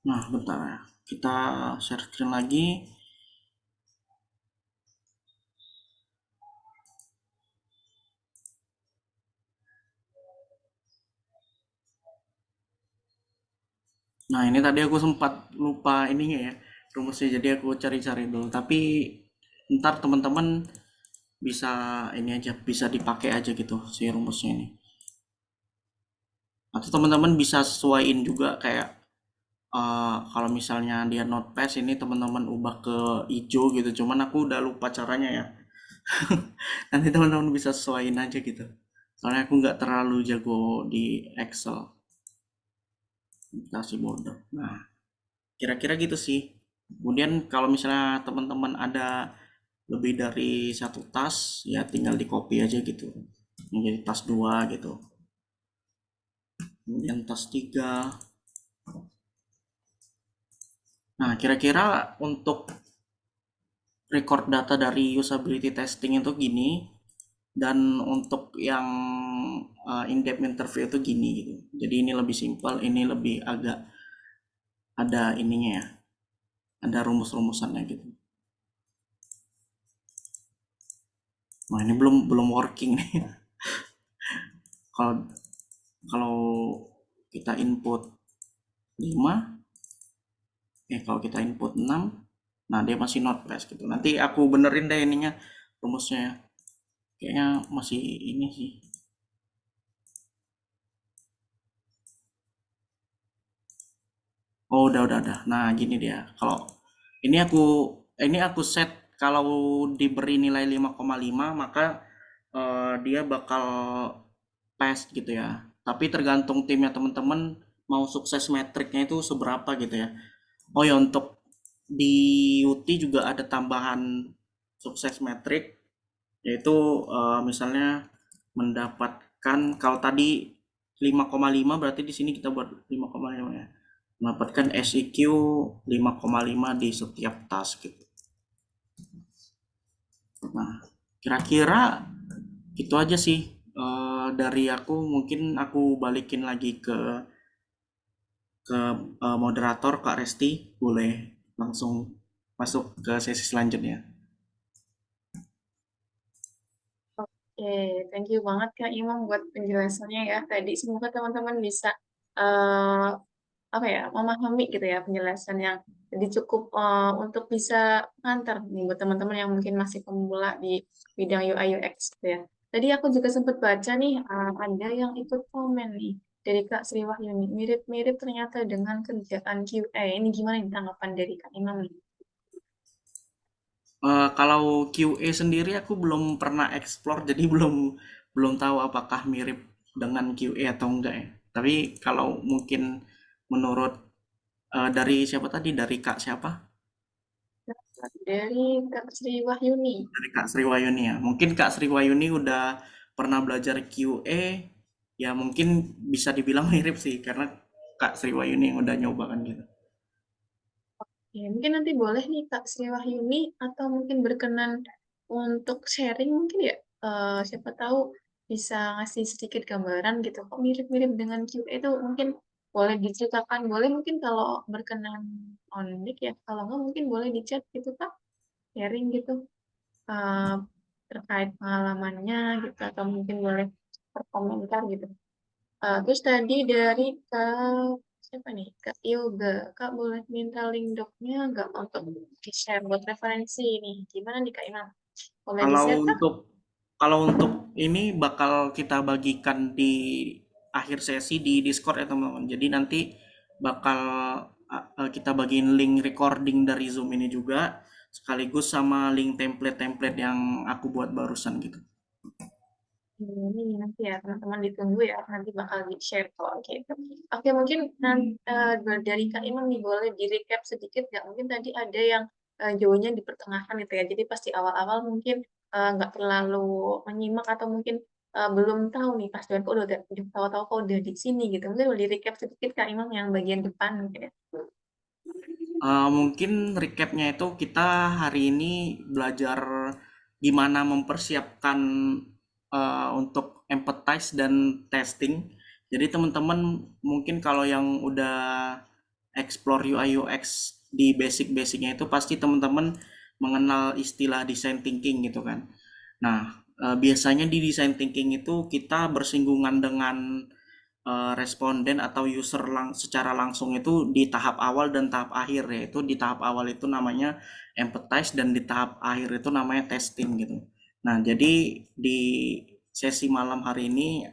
Nah, bentar ya. Kita share screen lagi. Nah, ini tadi aku sempat lupa ininya ya, rumusnya. Jadi aku cari-cari dulu. Tapi ntar teman-teman bisa ini aja, bisa dipakai aja gitu si rumusnya ini. Atau teman-teman bisa sesuaiin juga kayak kalau misalnya dia not pass ini teman-teman ubah ke hijau gitu. Cuman aku udah lupa caranya ya. Nanti teman-teman bisa sesuaiin aja gitu. Soalnya aku nggak terlalu jago di Excel. Kasih border. Nah, kira-kira gitu sih. Kemudian kalau misalnya teman-teman ada lebih dari satu tas, ya tinggal di copy aja gitu. Menjadi tas 2 gitu. Kemudian tas 3. Nah, kira-kira untuk record data dari usability testing itu gini, dan untuk yang in-depth interview itu gini gitu. Jadi ini lebih simpel, ini lebih agak ada ininya ya, ada rumus-rumusannya gitu. Nah, ini belum belum working nih. Kalau kalau kita input 5, kalau kita input 6, nah dia masih not pass gitu. Nanti aku benerin deh ininya rumusnya ya. Kayaknya masih ini sih. Oh, udah. Nah, gini dia. Kalau ini aku set kalau diberi nilai 5,5 maka dia bakal pass gitu ya. Tapi tergantung timnya teman-teman mau sukses metriknya itu seberapa gitu ya. Oh ya, untuk di UT juga ada tambahan sukses metrik, yaitu misalnya mendapatkan, kalau tadi 5,5 berarti di sini kita buat 5,5 ya. Mendapatkan SEQ 5,5 di setiap task gitu. Nah, kira-kira Itu aja sih. Dari aku mungkin aku balikin lagi ke moderator Kak Resti, boleh langsung masuk ke sesi selanjutnya. Oke, thank you banget Kak Imam buat penjelasannya ya. Tadi semoga teman-teman bisa eh, apa ya memahami gitu ya penjelasan yang jadi cukup untuk bisa ngantar nih buat teman-teman yang mungkin masih pemula di bidang UI UX gitu ya. Tadi aku juga sempat baca nih ada yang ikut komen nih dari Kak Sri Wahyuni mirip-mirip ternyata dengan kerjaan QA. Ini gimana nih tanggapan dari Kak Imam nih? Kalau QA sendiri aku belum pernah explore, jadi belum tahu apakah mirip dengan QA atau enggak ya. Tapi kalau mungkin menurut dari siapa tadi? Dari Kak siapa? Dari Kak Sri Wahyuni. Dari Kak Sriwayuni ya. Mungkin Kak Sriwayuni udah pernah belajar QA, ya mungkin bisa dibilang mirip sih karena Kak Sriwayuni yang udah nyoba kan gitu. Ya, mungkin nanti boleh nih Kak Sri Wahyuni atau mungkin berkenan untuk sharing mungkin ya. Siapa tahu bisa ngasih sedikit gambaran gitu. Kok mirip-mirip dengan QA itu mungkin boleh diceritakan. Boleh mungkin kalau berkenan on mic ya. Kalau nggak mungkin boleh di chat gitu Kak. Sharing gitu. eh, Terkait pengalamannya gitu. Atau mungkin boleh berkomentar gitu. Terus tadi dari Kak siapa nih? Kak Yoga. Kak boleh minta link doknya nggak untuk di-share buat referensi nih? Gimana nih Kak Imam? Boleh Kalau di-share Kak? untuk kalau untuk ini bakal kita bagikan di akhir sesi di Discord ya teman-teman. Jadi nanti bakal kita bagiin link recording dari Zoom ini juga sekaligus sama link template-template yang aku buat barusan gitu. Ini nanti ya teman-teman ditunggu ya. Nanti bakal di-share kalau gitu. Oke mungkin nanti dari Kak Imam nih boleh di-recap sedikit nggak? Mungkin tadi ada yang jauhnya di pertengahan gitu ya. Jadi pasti awal-awal mungkin nggak terlalu menyimak atau mungkin belum tahu nih pas Joan kok udah tahu-tahu kok udah di sini gitu. Mungkin boleh di-recap sedikit Kak Imam yang bagian depan mungkin ya. Mungkin recapnya itu kita hari ini belajar gimana mempersiapkan untuk empathize dan testing. Jadi teman-teman mungkin kalau yang udah explore UI UX di basic-basicnya itu pasti teman-teman mengenal istilah design thinking gitu kan. Nah, biasanya di design thinking itu kita bersinggungan dengan responden atau user secara langsung itu di tahap awal dan tahap akhir, yaitu di tahap awal itu namanya empathize dan di tahap akhir itu namanya testing gitu. Nah, jadi di sesi malam hari ini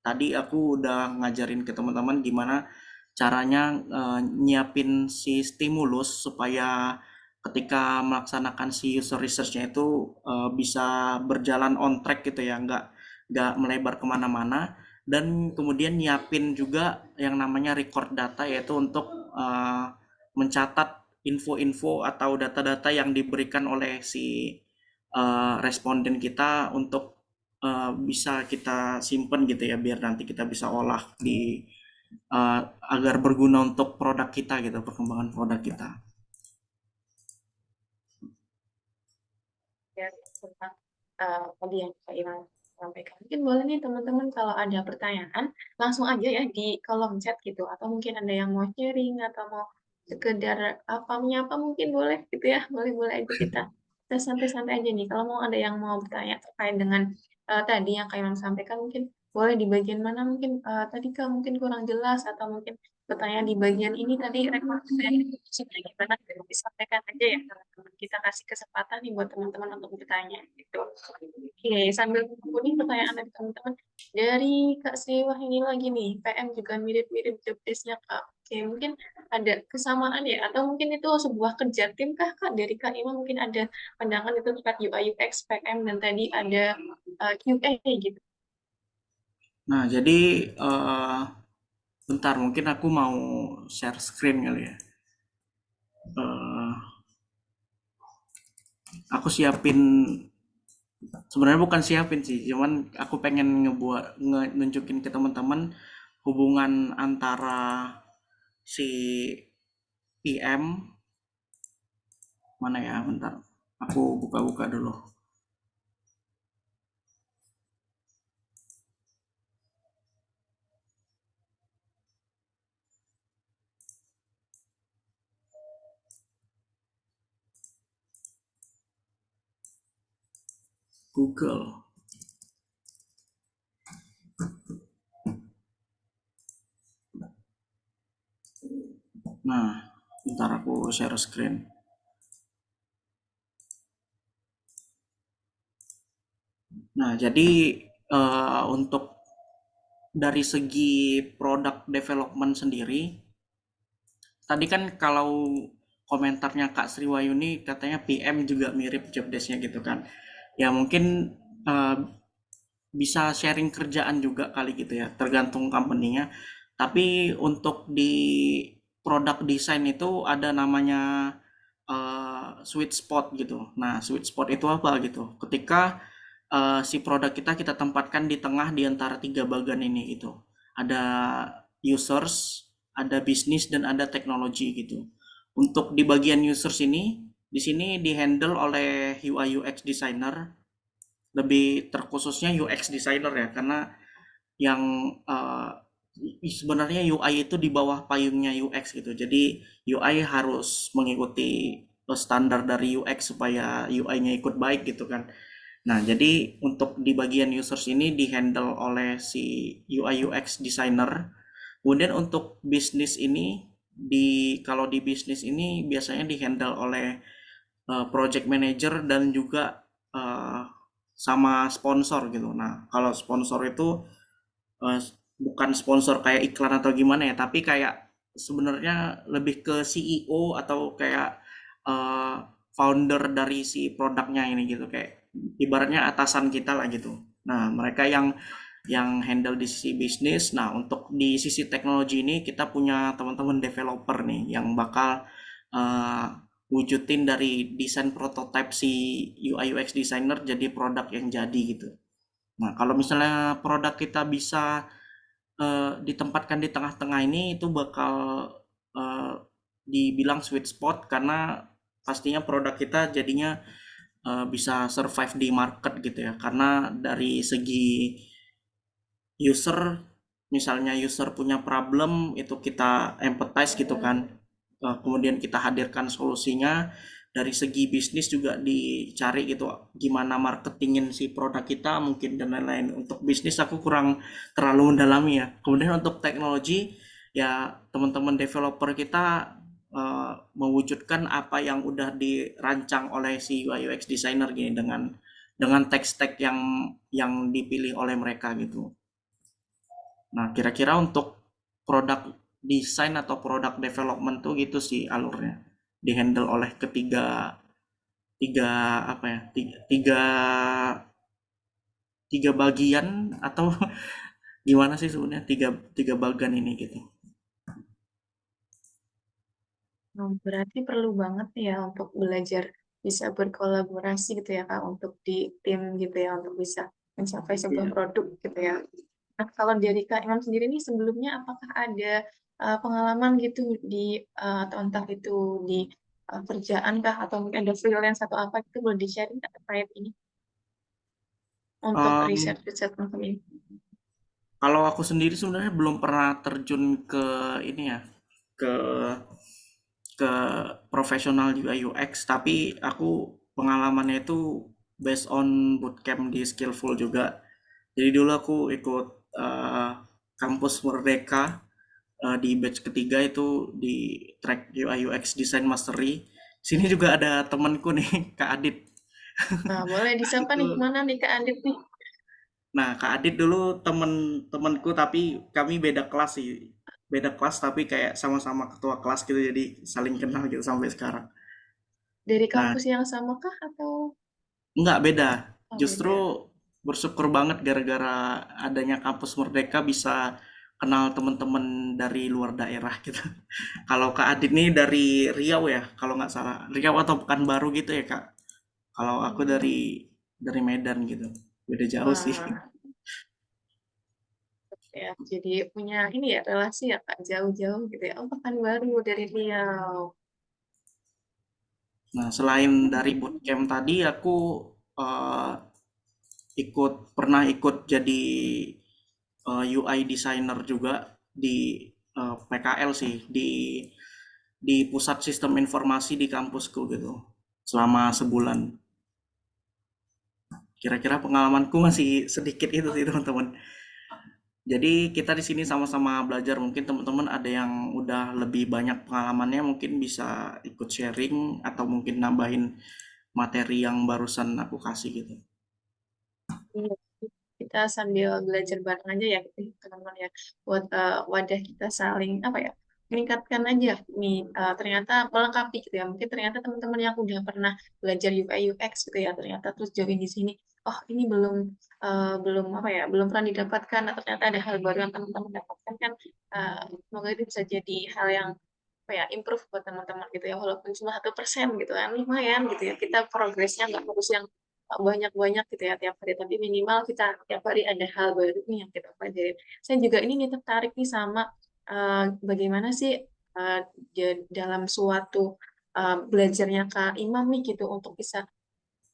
tadi aku udah ngajarin ke teman-teman gimana caranya nyiapin si stimulus supaya ketika melaksanakan si user research-nya itu bisa berjalan on track gitu ya, nggak melebar kemana-mana, dan kemudian nyiapin juga yang namanya record data yaitu untuk mencatat info-info atau data-data yang diberikan oleh si responden kita untuk bisa kita simpen gitu ya biar nanti kita bisa olah di agar berguna untuk produk kita gitu, perkembangan produk kita. Ya, tentang tadi yang Kak Imam sampaikan. Mungkin boleh nih teman-teman kalau ada pertanyaan langsung aja ya di kolom chat gitu. Atau mungkin ada yang mau sharing atau mau sekedar apa menyapa mungkin boleh gitu ya. Boleh-boleh aja kita santai-santai aja nih. Kalau mau ada yang mau bertanya terkait dengan tadi yang Kak Imam sampaikan mungkin boleh di bagian mana mungkin tadi Kak mungkin kurang jelas atau mungkin bertanya di bagian ini tadi rekomendasinya gimana disampaikan aja ya teman-teman. Kita kasih kesempatan nih buat teman-teman untuk bertanya gitu. Oke, sambil menunggu nih pertanyaan dari teman-teman. Dari Kak Siwah ini lagi nih, PM juga mirip-mirip job desk-nya Kak. Oke, mungkin ada kesamaan ya, atau mungkin itu sebuah kerja tim kah Kak? Dari Kak Ima mungkin ada pandangan itu terkait UI UX, PM, dan tadi ada QA gitu. Nah, jadi bentar mungkin aku mau share screen kali ya. Eh, aku siapin, sebenarnya bukan siapin sih, cuman aku pengen nunjukin ke teman-teman hubungan antara si PM, mana ya, bentar aku buka-buka dulu. Google. Nah, ntar aku share screen. Nah, jadi untuk dari segi product development sendiri, tadi kan kalau komentarnya Kak Sriwayuni katanya PM juga mirip job desk-nya gitu kan. Ya mungkin eh, bisa sharing kerjaan juga kali gitu ya, tergantung company-nya. Tapi untuk di product design itu ada namanya sweet spot gitu. Nah, sweet spot itu apa gitu? Ketika si produk kita tempatkan di tengah di antara tiga bagian ini gitu. Ada users, ada bisnis dan ada teknologi gitu. Untuk di bagian users ini, di sini dihandle oleh UI UX designer, lebih terkhususnya UX designer ya, karena yang sebenarnya UI itu di bawah payungnya UX gitu. Jadi UI harus mengikuti standar dari UX supaya UI-nya ikut baik gitu kan. Nah, jadi untuk di bagian users ini dihandle oleh si UI UX designer. Kemudian untuk bisnis ini kalau di bisnis ini biasanya dihandle oleh project manager dan juga eh, sama sponsor gitu. Nah, kalau sponsor itu eh, bukan sponsor kayak iklan atau gimana ya, tapi kayak sebenarnya lebih ke CEO atau kayak eh, founder dari si produknya ini gitu, kayak ibaratnya atasan kita lah gitu. Nah, mereka yang handle di sisi bisnis. Nah, untuk di sisi teknologi ini kita punya teman-teman developer nih yang bakal eh, wujudin dari desain prototipe si UI UX designer jadi produk yang jadi gitu. Nah, kalau misalnya produk kita bisa ditempatkan di tengah-tengah ini itu bakal eh, dibilang sweet spot karena pastinya produk kita jadinya bisa survive di market gitu ya. Karena dari segi user, misalnya user punya problem itu kita empathize gitu kan. Kemudian kita hadirkan solusinya. Dari segi bisnis juga dicari gitu gimana marketingin si produk kita mungkin dan lain-lain. Untuk bisnis aku kurang terlalu mendalami ya. Kemudian untuk teknologi ya teman-teman developer kita mewujudkan apa yang udah dirancang oleh si UI UX designer gini dengan tech stack yang dipilih oleh mereka gitu. Nah, kira-kira untuk produk desain atau produk development tuh gitu sih alurnya. Dihandle oleh ketiga tiga apa ya? Tiga tiga bagian atau gimana sih sebenarnya tiga tiga bagian ini gitu. Berarti perlu banget ya untuk belajar bisa berkolaborasi gitu ya Kak, untuk di tim gitu ya, untuk bisa mencapai sebuah Iya. produk gitu ya. Nah, kalau dari Kak Imam sendiri nih sebelumnya apakah ada pengalaman gitu di atau entah itu di kerjaan kah atau mungkin ada freelance atau apa itu boleh di-sharing nggak terkait ini untuk Em, riset-riset macam ini? Kalau aku sendiri sebenarnya belum pernah terjun ke ini ya, ke ke profesional UI UX, tapi aku pengalamannya itu based on bootcamp di Skillful juga. Jadi dulu aku ikut kampus Merdeka di batch ketiga itu di track UI UX Design Mastery. Sini juga ada temanku nih, Kak Adit. Nah, boleh disapa nih, Itu, mana nih Kak Adit nih? nah Kak Adit dulu temen-temenku tapi kami beda kelas sih. Beda kelas tapi kayak sama-sama ketua kelas gitu jadi saling kenal gitu sampai sekarang. Dari Nah, kampus yang sama kah atau enggak beda. oh, Justru beda? bersyukur banget gara-gara adanya kampus Merdeka bisa kenal teman-teman dari luar daerah gitu. Kalau Kak Adit nih dari Riau ya, kalau nggak salah. Riau atau Pekanbaru gitu ya Kak. Kalau aku Hmm, dari Medan gitu. Beda jauh sih. wah, ya, jadi punya ini ya relasi ya Kak jauh-jauh gitu ya. Oh, Pekanbaru dari Riau. Nah, selain dari bootcamp tadi aku eh, pernah ikut jadi UI designer juga di PKL sih di pusat sistem informasi di kampusku gitu selama sebulan. Kira-kira pengalamanku masih sedikit itu sih teman-teman. Jadi kita di sini sama-sama belajar. Mungkin teman-teman ada yang udah lebih banyak pengalamannya, mungkin bisa ikut sharing atau mungkin nambahin materi yang barusan aku kasih gitu. Iya, kita sambil belajar bareng aja ya gitu, teman-teman ya, buat wadah kita saling apa ya, meningkatkan aja nih, ternyata melengkapi gitu ya. Mungkin ternyata teman-teman yang udah pernah belajar UI UX gitu ya, ternyata terus join di sini, oh ini belum apa ya, belum pernah didapatkan, atau ternyata ada hal baru yang teman-teman dapatkan kan. Semoga itu bisa jadi hal yang apa ya, improve buat teman-teman gitu ya, walaupun cuma 1% gitu kan, lumayan gitu ya, kita progresnya nggak harus yang banyak-banyak gitu ya tiap hari, tapi minimal kita tiap hari ada hal baru nih yang kita pelajarin. Saya juga ini nih tertarik nih sama bagaimana sih uh, dalam suatu belajarnya Kak Imam nih gitu, untuk bisa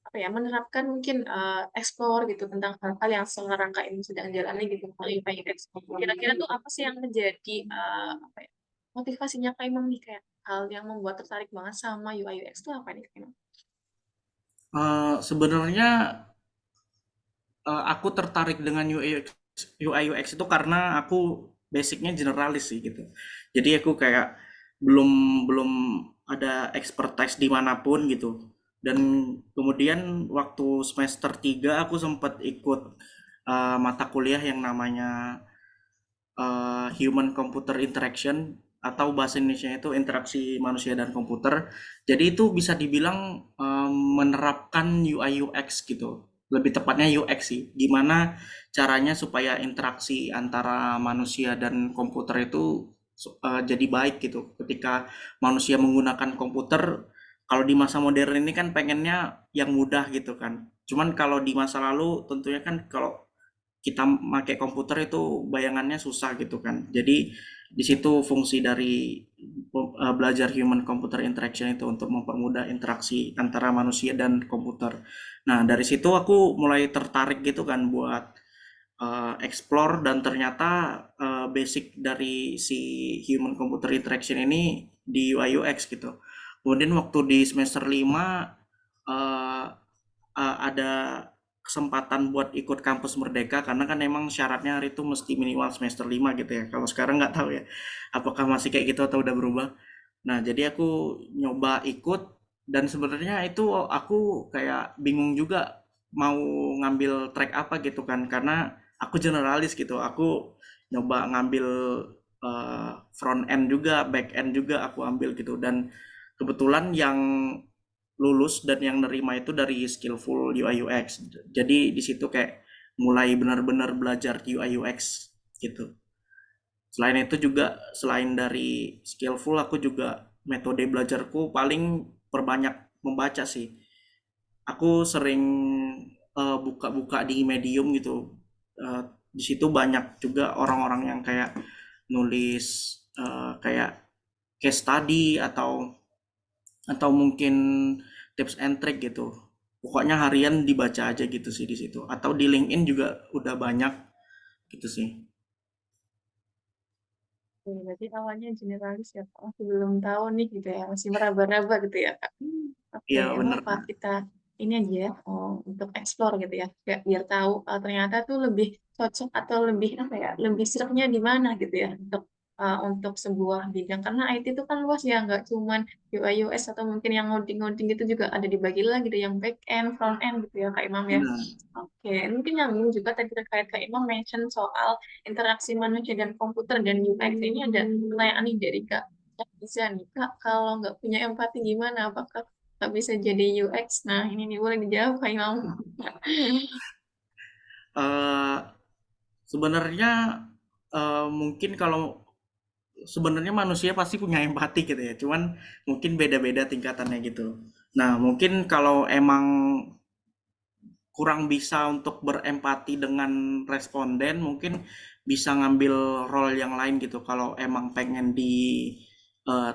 apa ya, menerapkan mungkin explore gitu tentang hal-hal yang sekarang Kak Imam sedang jalani gitu, tentang UX. Kira-kira tuh apa sih yang menjadi apa ya, motivasinya Kak Imam nih, kayak hal yang membuat tertarik banget sama UI UX tuh apa nih Kak Imam? Sebenarnya aku tertarik dengan UI UX itu karena aku basicnya generalis sih gitu. Jadi aku kayak belum belum ada expertise dimanapun gitu. Dan kemudian waktu semester 3 aku sempat ikut mata kuliah yang namanya Human Computer Interaction, atau bahasa Indonesia itu interaksi manusia dan komputer. Jadi itu bisa dibilang menerapkan UI UX gitu. Lebih tepatnya UX sih. Gimana caranya supaya interaksi antara manusia dan komputer itu jadi baik gitu. Ketika manusia menggunakan komputer, kalau di masa modern ini kan pengennya yang mudah gitu kan. Cuman kalau di masa lalu tentunya kan kalau kita pakai komputer itu bayangannya susah gitu kan. Jadi di situ fungsi dari belajar human computer interaction itu untuk mempermudah interaksi antara manusia dan komputer. Nah, dari situ aku mulai tertarik gitu kan buat explore, dan ternyata basic dari si human computer interaction ini di UI UX gitu. Kemudian waktu di semester 5 eh, ada kesempatan buat ikut kampus Merdeka, karena kan emang syaratnya hari itu mesti minimal semester 5 gitu ya. Kalau sekarang nggak tahu ya apakah masih kayak gitu atau udah berubah. Nah, jadi aku nyoba ikut, dan sebenarnya itu aku kayak bingung juga mau ngambil track apa gitu kan, karena aku generalis gitu. Aku nyoba ngambil front end juga, back end juga aku ambil gitu, dan kebetulan yang lulus dan yang nerima itu dari skillful UI UX. Jadi di situ kayak mulai benar-benar belajar UI UX gitu. Selain itu juga, selain dari skillful, aku juga metode belajarku paling perbanyak membaca sih. Aku sering buka-buka di Medium gitu. Di situ banyak juga orang-orang yang kayak nulis kayak case study, atau mungkin tips and trick gitu. Pokoknya harian dibaca aja gitu sih di situ. Atau di LinkedIn juga udah banyak gitu sih. Oke, berarti awalnya generalis ya Kak, masih belum tahu nih gitu ya, masih meraba-raba gitu ya Kak. Oke, Iya apa bener. apa kita ini aja ya, untuk explore gitu ya, kayak biar tahu ternyata tuh lebih cocok atau lebih apa ya, lebih seretnya di mana gitu ya, untuk sebuah bidang, karena IT itu kan luas ya, nggak cuman UI UX atau mungkin yang ngoding-ngoding gitu, juga ada dibagi lagi gitu, yang back end, front end gitu ya Kak Imam ya. Bener. Oke, mungkin nyambung juga tadi terkait Kak Imam mention soal interaksi manusia dan komputer dan UX. Ini ada pertanyaan nih dari Kak Bisa nih. Kak, kalau nggak punya empati gimana? Apakah nggak bisa jadi UX? Nah, ini nih boleh dijawab Kak Imam. Eh sebenarnya mungkin kalau sebenarnya manusia pasti punya empati gitu ya. Cuman mungkin beda-beda tingkatannya gitu. Nah, mungkin kalau emang kurang bisa untuk berempati dengan responden, mungkin bisa ngambil role yang lain gitu. Kalau emang pengen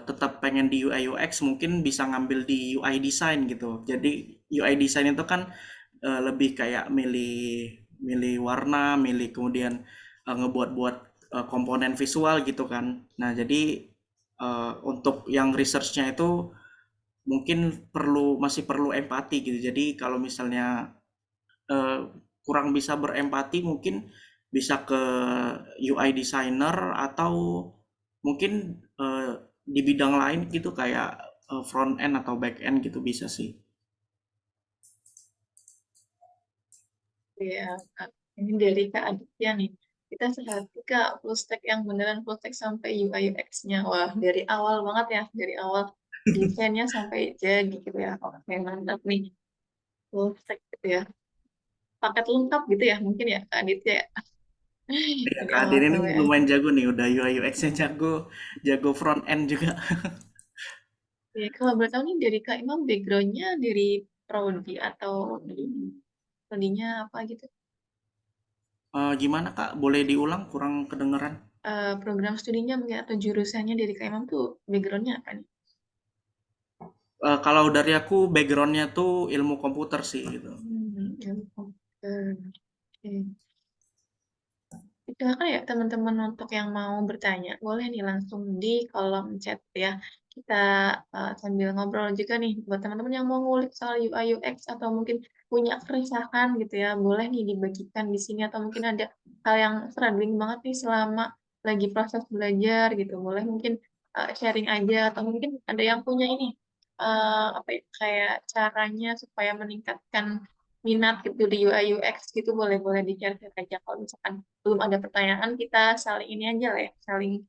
tetap pengen di UI UX, mungkin bisa ngambil di UI design gitu. Jadi UI design itu kan lebih kayak milih milih warna, milih kemudian ngebuat-buat komponen visual gitu kan. Nah, jadi untuk yang researchnya itu mungkin masih perlu empati gitu. Jadi kalau misalnya eh, kurang bisa berempati, mungkin bisa ke UI designer atau mungkin di bidang lain gitu kayak front end atau back end gitu bisa sih. Ya, Kak. Ini dari Kak Aditya nih. Kita sehati Kak, full stack yang beneran full stack sampai UI UX-nya. Wah, dari awal banget ya, dari awal desainnya sampai jadi gitu ya. Oke, mantap nih. Full stack gitu ya. Paket lengkap gitu ya, mungkin ya Kak Aditya ya. Ya, Dari Kak awal Adin ini sampai akhir. lumayan jago nih, udah UI UX-nya jago, jago front end juga. Oke, kalau boleh tahu nih dari Kak Imam background-nya dari prodi atau prodinya apa gitu? Gimana Kak? Boleh diulang? Kurang kedengeran. Program studinya mungkin atau jurusannya dari Kak Imam tuh background-nya apa nih? Kalau dari aku backgroundnya tuh ilmu komputer sih gitu. Ilmu komputer. Oke. Silakan ya teman-teman untuk yang mau bertanya, boleh nih langsung di kolom chat ya. Kita sambil ngobrol juga nih buat teman-teman yang mau ngulik soal UI UX atau mungkin punya keresahan gitu ya, boleh nih dibagikan di sini atau mungkin ada hal yang struggling banget nih selama lagi proses belajar gitu. Boleh mungkin sharing aja atau mungkin ada yang punya ini apa ya, kayak caranya supaya meningkatkan minat gitu di UI UX gitu boleh di-share aja kalau misalkan belum ada pertanyaan kita saling ini aja lah ya saling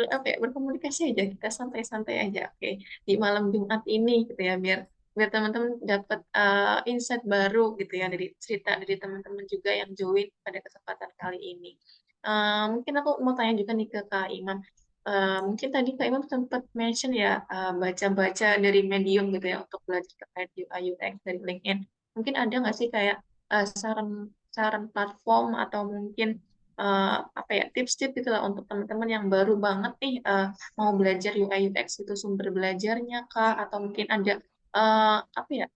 apa ya berkomunikasi aja kita santai-santai aja oke di malam Jumat ini gitu ya biar biar teman-teman dapat insight baru gitu ya dari cerita dari teman-teman juga yang join pada kesempatan kali ini. Mungkin aku mau tanya juga nih ke Kak Imam. Mungkin tadi Kak Imam sempat mention ya baca-baca dari Medium gitu ya untuk belajar terkait UI UX dari LinkedIn. Mungkin ada nggak sih kayak saran saran platform atau mungkin apa ya tips-tips gitu lah untuk teman-teman yang baru banget nih mau belajar UI UX itu sumber belajarnya kah atau mungkin ada apa ya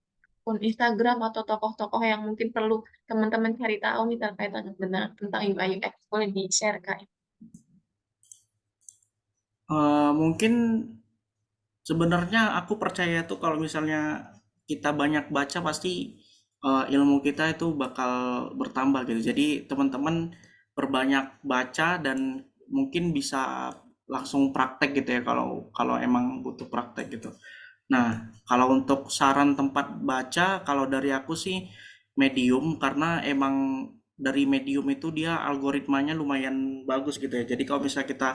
akun Instagram atau tokoh-tokoh yang mungkin perlu teman-teman cari tahu nih terkait benar tentang UI UX boleh di-share kak. Mungkin sebenarnya aku percaya tuh kalau misalnya kita banyak baca pasti ilmu kita itu bakal bertambah gitu. Jadi teman-teman perbanyak baca dan mungkin bisa langsung praktek gitu ya kalau kalau emang butuh praktek gitu. Nah, kalau untuk saran tempat baca, kalau dari aku sih Medium karena emang dari Medium itu dia algoritmanya lumayan bagus gitu ya. Jadi kalau misalnya kita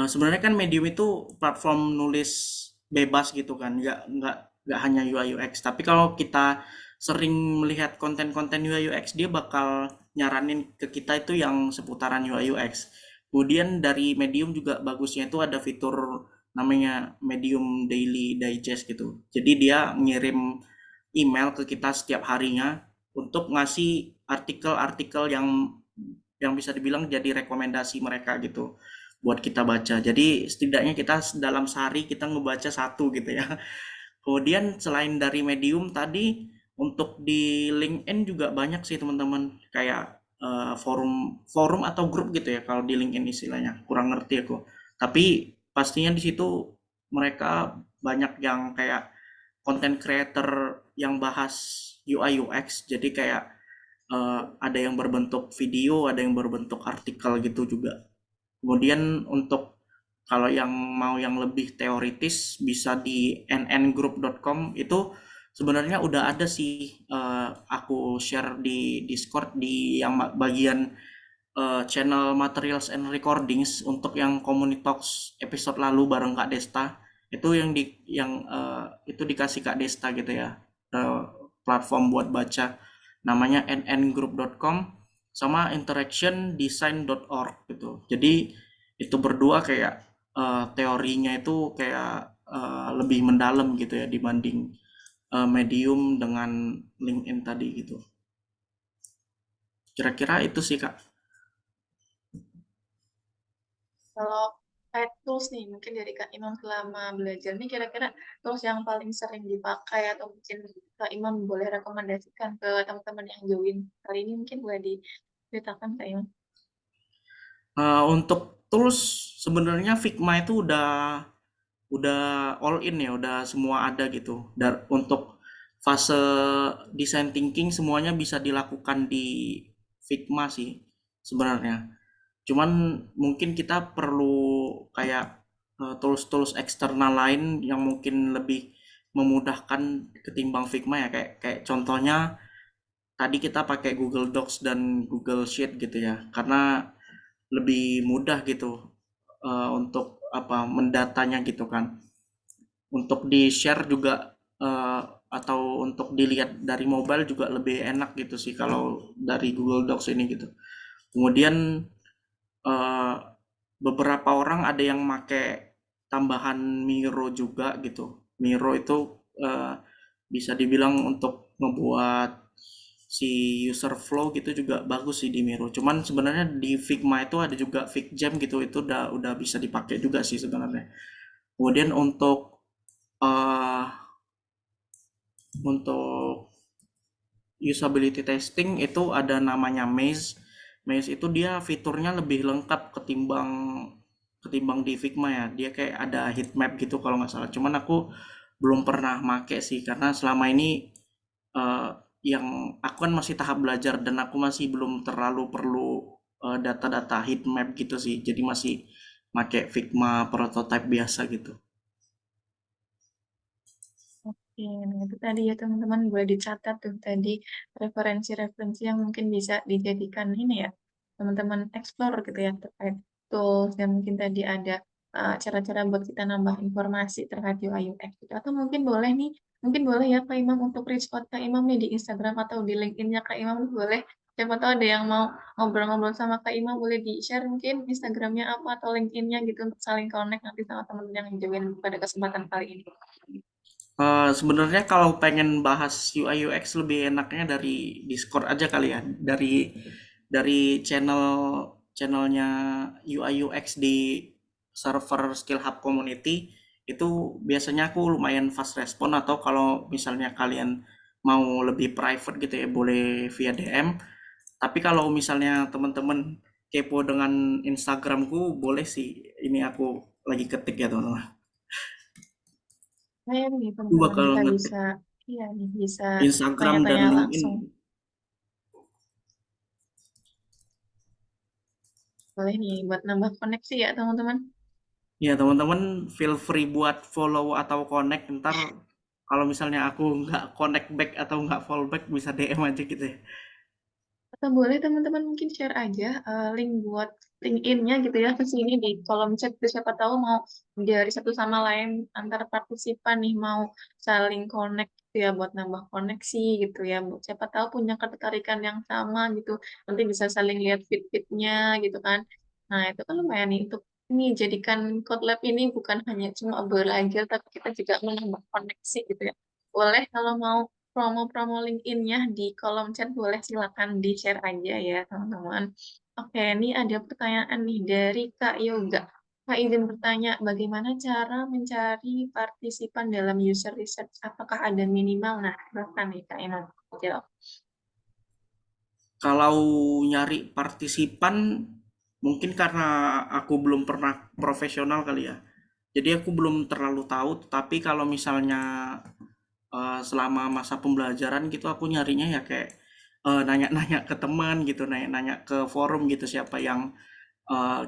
sebenarnya kan Medium itu platform nulis bebas gitu kan, nggak hanya UI UX. Tapi kalau kita sering melihat konten-konten UI UX, dia bakal nyaranin ke kita itu yang seputaran UI UX. Kemudian dari Medium juga bagusnya itu ada fitur namanya Medium Daily Digest gitu. Jadi dia ngirim email ke kita setiap harinya untuk ngasih artikel-artikel yang bisa dibilang jadi rekomendasi mereka gitu buat kita baca. Jadi setidaknya kita dalam sehari kita ngebaca satu gitu ya. Kemudian selain dari Medium tadi, untuk di LinkedIn juga banyak sih teman-teman kayak forum forum atau grup gitu ya kalau di LinkedIn istilahnya. Kurang ngerti aku. Tapi pastinya di situ mereka banyak yang kayak content creator yang bahas UI UX. Jadi kayak ada yang berbentuk video, ada yang berbentuk artikel gitu juga. Kemudian untuk kalau yang mau yang lebih teoritis bisa di nngroup.com itu sebenarnya udah ada sih aku share di Discord di yang bagian channel materials and recordings untuk yang Community Talks episode lalu bareng Kak Desta itu itu dikasih Kak Desta gitu ya eh, platform buat baca namanya nngroup.com sama interactiondesign.org gitu. Jadi itu berdua kayak teorinya itu kayak lebih mendalam gitu ya dibanding Medium dengan LinkedIn tadi gitu. Kira-kira itu sih Kak. Kalau kayak tools nih mungkin dari Kak Imam selama belajar nih kira-kira tools yang paling sering dipakai atau mungkin Kak Imam boleh rekomendasikan ke teman-teman yang join kali ini mungkin boleh diceritakan Kak Imam. Untuk tools sebenarnya Figma itu udah all in ya, udah semua ada gitu. Dan untuk fase design thinking semuanya bisa dilakukan di Figma sih sebenarnya. Cuman mungkin kita perlu kayak tools-tools eksternal lain yang mungkin lebih memudahkan ketimbang Figma ya, kayak kayak contohnya tadi kita pakai Google Docs dan Google Sheet gitu ya, karena lebih mudah gitu untuk apa mendatanya gitu kan. Untuk di share juga atau untuk dilihat dari mobile juga lebih enak gitu sih kalau dari Google Docs ini gitu. Kemudian eh, beberapa orang ada yang make tambahan Miro juga gitu. Miro itu eh, bisa dibilang untuk membuat si user flow gitu juga bagus sih di Miro. Cuman sebenarnya di Figma itu ada juga FigJam gitu, itu udah bisa dipakai juga sih sebenarnya. Kemudian eh, untuk usability testing itu ada namanya Maze. Maze itu dia fiturnya lebih lengkap ketimbang ketimbang di Figma ya. Dia kayak ada heat map gitu kalau nggak salah. Cuman aku belum pernah make sih karena selama ini eh, yang aku kan masih tahap belajar dan aku masih belum terlalu perlu data-data heat map gitu sih. Jadi masih make Figma prototype biasa gitu. Oke, nah itu tadi ya teman-teman boleh dicatat tuh tadi referensi-referensi yang mungkin bisa dijadikan ini ya teman-teman explore gitu ya terkait tools dan mungkin tadi ada cara-cara buat kita nambah informasi terkait UI UX gitu. Atau mungkin boleh ya Kak Imam untuk reach out Kak Imam nih di Instagram atau di LinkedIn-nya Kak Imam boleh. Siapa tahu ada yang mau ngobrol-ngobrol sama Kak Imam boleh di-share mungkin Instagramnya apa atau LinkedIn-nya gitu untuk saling connect nanti sama teman-teman yang join pada kesempatan kali ini. Sebenarnya kalau pengen bahas UI UX lebih enaknya dari Discord aja kali ya. Dari channelnya UI UX di server Skill Hub Community itu biasanya aku lumayan fast respon, atau kalau misalnya kalian mau lebih private gitu ya boleh via DM. Tapi kalau misalnya teman-teman kepo dengan Instagramku boleh sih. Ini aku lagi ketik ya teman-teman. Saya nih Aku teman-teman bakal kita ngetik bisa, iya nih bisa Instagram dan tanya-tanya LinkedIn. langsung. Boleh nih buat nambah koneksi ya teman-teman. Ya teman-teman feel free buat follow atau connect. Ntar kalau misalnya aku nggak connect back atau nggak follow back bisa DM aja gitu ya. Atau boleh teman-teman mungkin share aja link buat LinkedIn-nya gitu ya ke sini di kolom chat. Terus siapa tahu mau dari satu sama lain antar partisipan nih mau saling connect gitu ya buat nambah koneksi gitu ya. Siapa tahu punya ketertarikan yang sama gitu. Nanti bisa saling lihat fit-fitnya gitu kan. Nah itu kan lumayan nih untuk ini jadikan Code Lab ini bukan hanya cuma belajar tapi kita juga menambah koneksi gitu ya. Boleh kalau mau promo-promo LinkedIn-nya di kolom chat boleh silakan di-share aja ya teman-teman. Oke, ini ada pertanyaan nih dari Kak Yoga. Kak izin bertanya, bagaimana cara mencari partisipan dalam user research? Apakah ada minimal? Nah, silahkan nih Kak Imam. Jawab. Kalau nyari partisipan mungkin karena aku belum pernah profesional kali ya. Jadi aku belum terlalu tahu, tapi kalau misalnya selama masa pembelajaran gitu aku nyarinya ya kayak nanya-nanya ke teman gitu, nanya-nanya ke forum gitu siapa yang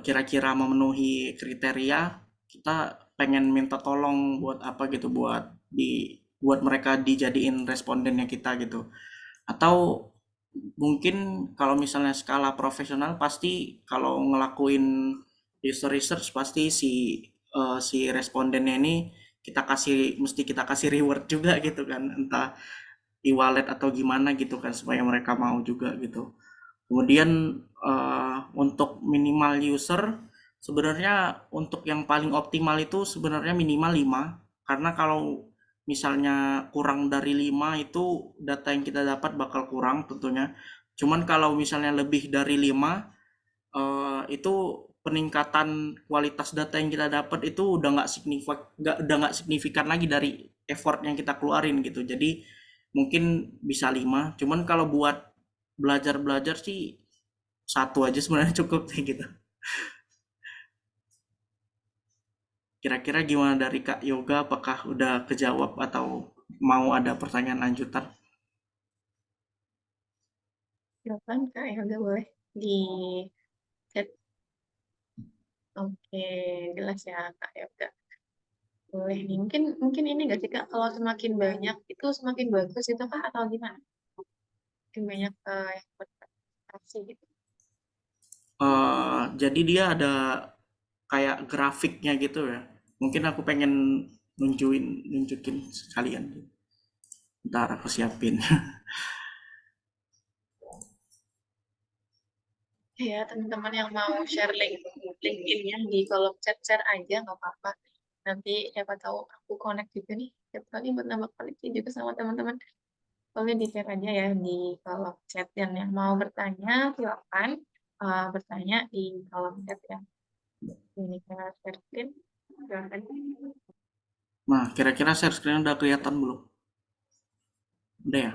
kira-kira memenuhi kriteria. Kita pengen minta tolong buat apa gitu, buat mereka dijadiin respondennya kita gitu. Atau mungkin kalau misalnya skala profesional pasti kalau ngelakuin user research pasti si respondennya ini mesti kita kasih reward juga gitu kan, entah e-wallet atau gimana gitu kan supaya mereka mau juga gitu. Kemudian untuk minimal user sebenarnya untuk yang paling optimal itu sebenarnya minimal 5, karena kalau misalnya kurang dari 5 itu data yang kita dapat bakal kurang tentunya. Cuman kalau misalnya lebih dari 5 itu peningkatan kualitas data yang kita dapat itu udah nggak signifikan lagi dari effort yang kita keluarin gitu. Jadi mungkin bisa 5. Cuman kalau buat belajar-belajar sih satu aja sebenarnya cukup sih gitu. Kira-kira gimana dari Kak Yoga? Apakah udah kejawab atau mau ada pertanyaan lanjutan? Silakan Kak Yoga boleh di chat. Oke, jelas ya Kak Yoga. Boleh nih. Mungkin mungkin ini nggak sih Kak, kalau semakin banyak itu semakin bagus itu Kak atau gimana? Semakin banyak yang berpartisipasi gitu. Jadi dia ada kayak grafiknya gitu ya. Mungkin aku pengen nunjukin sekalian. Ntar aku siapin. Ya, teman-teman yang mau share LinkedIn-nya di kolom chat share aja nggak apa-apa. Nanti siapa tahu aku connect juga nih. Siapa tahu nih buat nambah koneksi juga sama teman-teman. Boleh di share aja ya di kolom chat dan yang mau bertanya silakan bertanya di kolom chat ya. Ini kita share screen. Silakan. Nah, kira-kira share screen udah kelihatan belum? Udah ya?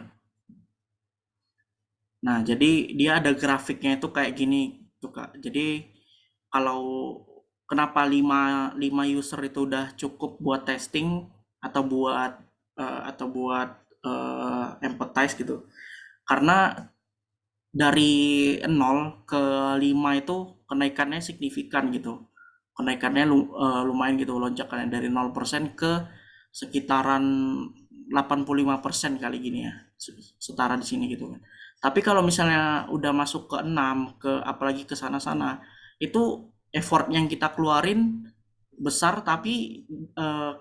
Nah, jadi dia ada grafiknya itu kayak gini tuh Kak. Jadi kalau kenapa 5 user itu udah cukup buat testing atau buat empathize gitu. Karena dari 0 ke 5 itu kenaikannya signifikan gitu. Kenaikannya lumayan gitu lonjakannya dari 0% ke sekitaran 85% kali gini ya. Setara di sini gitu kan. Tapi kalau misalnya udah masuk ke 6 ke apalagi ke sana-sana, itu effort yang kita keluarin besar tapi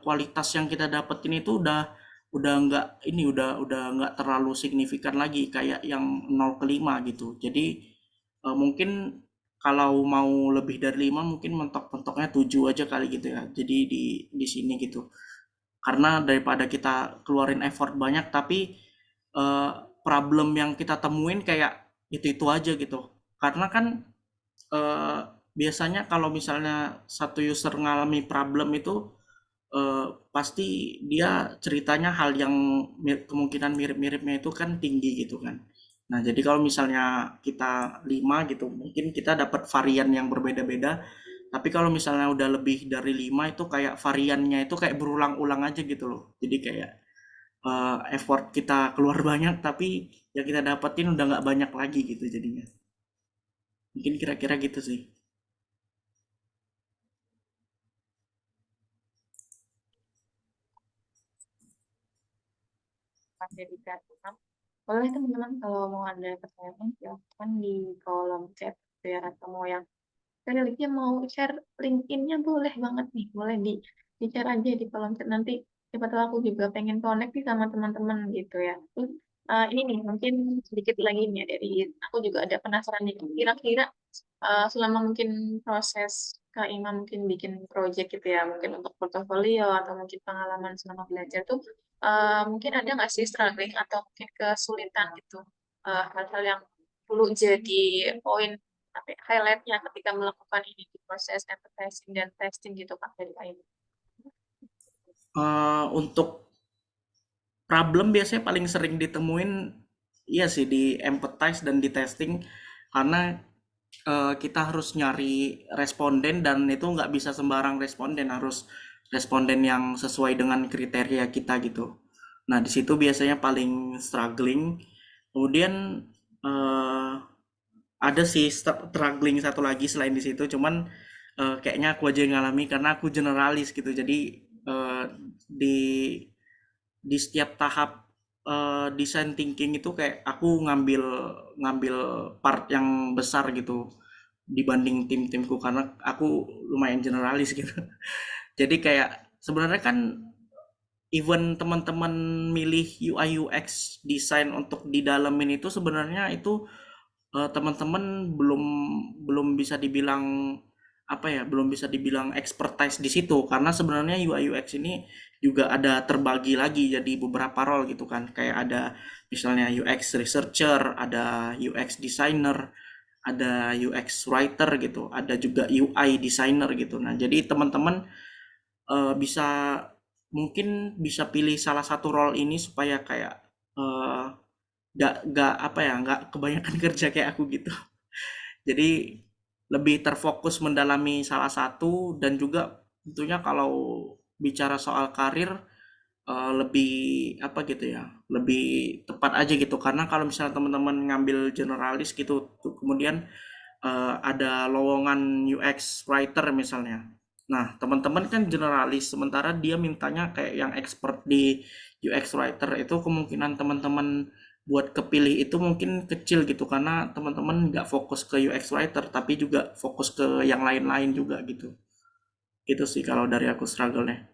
kualitas yang kita dapetin itu udah nggak ini udah nggak terlalu signifikan lagi kayak yang 0 ke 5 gitu. Jadi mungkin kalau mau lebih dari 5 mungkin mentok-mentoknya 7 aja kali gitu ya. Jadi di sini gitu. Karena daripada kita keluarin effort banyak tapi eh, problem yang kita temuin kayak itu aja gitu. Karena kan eh, biasanya kalau misalnya satu user ngalami problem itu pasti dia ceritanya hal yang kemungkinan mirip-miripnya itu kan tinggi gitu kan. Nah, jadi kalau misalnya kita 5 gitu, mungkin kita dapat varian yang berbeda-beda. Tapi kalau misalnya udah lebih dari 5 itu kayak variannya itu kayak berulang-ulang aja gitu loh. Jadi kayak effort kita keluar banyak tapi yang kita dapetin udah nggak banyak lagi gitu jadinya. Mungkin kira-kira gitu sih. Dedikasi. Boleh teman-teman kalau mau ada pertanyaan silakan di kolom chat gitu ya atau mau yang linknya mau share LinkedIn-nya boleh banget nih, boleh di share aja di kolom chat nanti. Siapa tahu aku juga pengen connect nih sama teman-teman gitu ya. Terus ini nih mungkin sedikit lagi nih ya dari aku juga ada penasaran nih kira-kira selama mungkin proses Kak Ima mungkin bikin project gitu ya, mungkin untuk portofolio atau mungkin pengalaman selama belajar tuh mungkin ada nggak sih struggling atau mungkin kesulitan gitu, hal-hal yang perlu jadi poin apa ya, highlightnya ketika melakukan ini di proses advertising dan testing gitu Kak dari Kak Ima. Untuk problem biasanya paling sering ditemuin iya sih di empathize dan di testing karena kita harus nyari responden dan itu nggak bisa sembarang responden harus responden yang sesuai dengan kriteria kita gitu. Nah di situ biasanya paling struggling. Kemudian eh, ada sih struggling satu lagi selain di situ, cuman kayaknya aku aja yang ngalami karena aku generalis gitu. Jadi di setiap tahap design thinking itu kayak aku ngambil ngambil part yang besar gitu dibanding tim-timku karena aku lumayan generalis gitu. Jadi kayak sebenarnya kan even teman-teman milih UI UX desain untuk didalemin itu sebenarnya itu teman-teman belum belum bisa dibilang apa ya belum bisa dibilang expertise di situ karena sebenarnya UI UX ini juga ada terbagi lagi jadi beberapa role gitu kan kayak ada misalnya UX researcher, ada UX designer, ada UX writer gitu, ada juga UI designer gitu. Nah, jadi teman-teman bisa mungkin bisa pilih salah satu role ini supaya kayak eh, nggak apa ya nggak kebanyakan kerja kayak aku gitu. Jadi lebih terfokus mendalami salah satu dan juga tentunya kalau bicara soal karir lebih apa gitu ya, lebih tepat aja gitu. Karena kalau misalnya teman-teman ngambil generalis gitu, kemudian ada lowongan UX writer misalnya. Nah, teman-teman kan generalis, sementara dia mintanya kayak yang expert di UX writer, itu kemungkinan teman-teman buat kepilih itu mungkin kecil gitu, karena teman-teman nggak fokus ke UX writer, tapi juga fokus ke yang lain-lain juga gitu. Gitu sih kalau dari aku struggle-nya.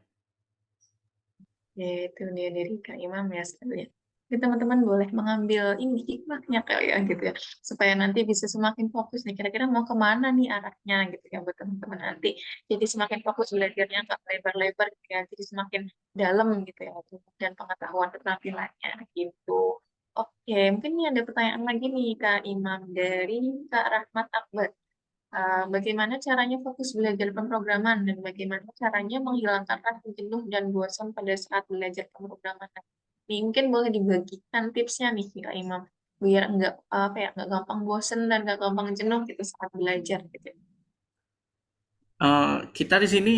Ya, itu dia dari Kak Imam ya sekalian. Jadi teman-teman boleh mengambil ini hikmahnya kayak ya gitu ya, supaya nanti bisa semakin fokus nih kira-kira mau kemana nih arahnya gitu ya buat teman-teman nanti. Jadi semakin fokus belajarnya nggak lebar-lebar gitu ya, jadi semakin dalam gitu ya dan pengetahuan keterampilannya gitu. Oke, mungkin ini ada pertanyaan lagi nih Kak Imam dari Kak Rahmat Akbar. Bagaimana caranya fokus belajar pemrograman dan bagaimana caranya menghilangkan rasa jenuh dan bosan pada saat belajar pemrograman. Nah, ini mungkin boleh dibagikan tipsnya nih Kak Imam, biar nggak apa ya nggak gampang bosan dan nggak gampang jenuh gitu saat belajar gitu. Kita di sini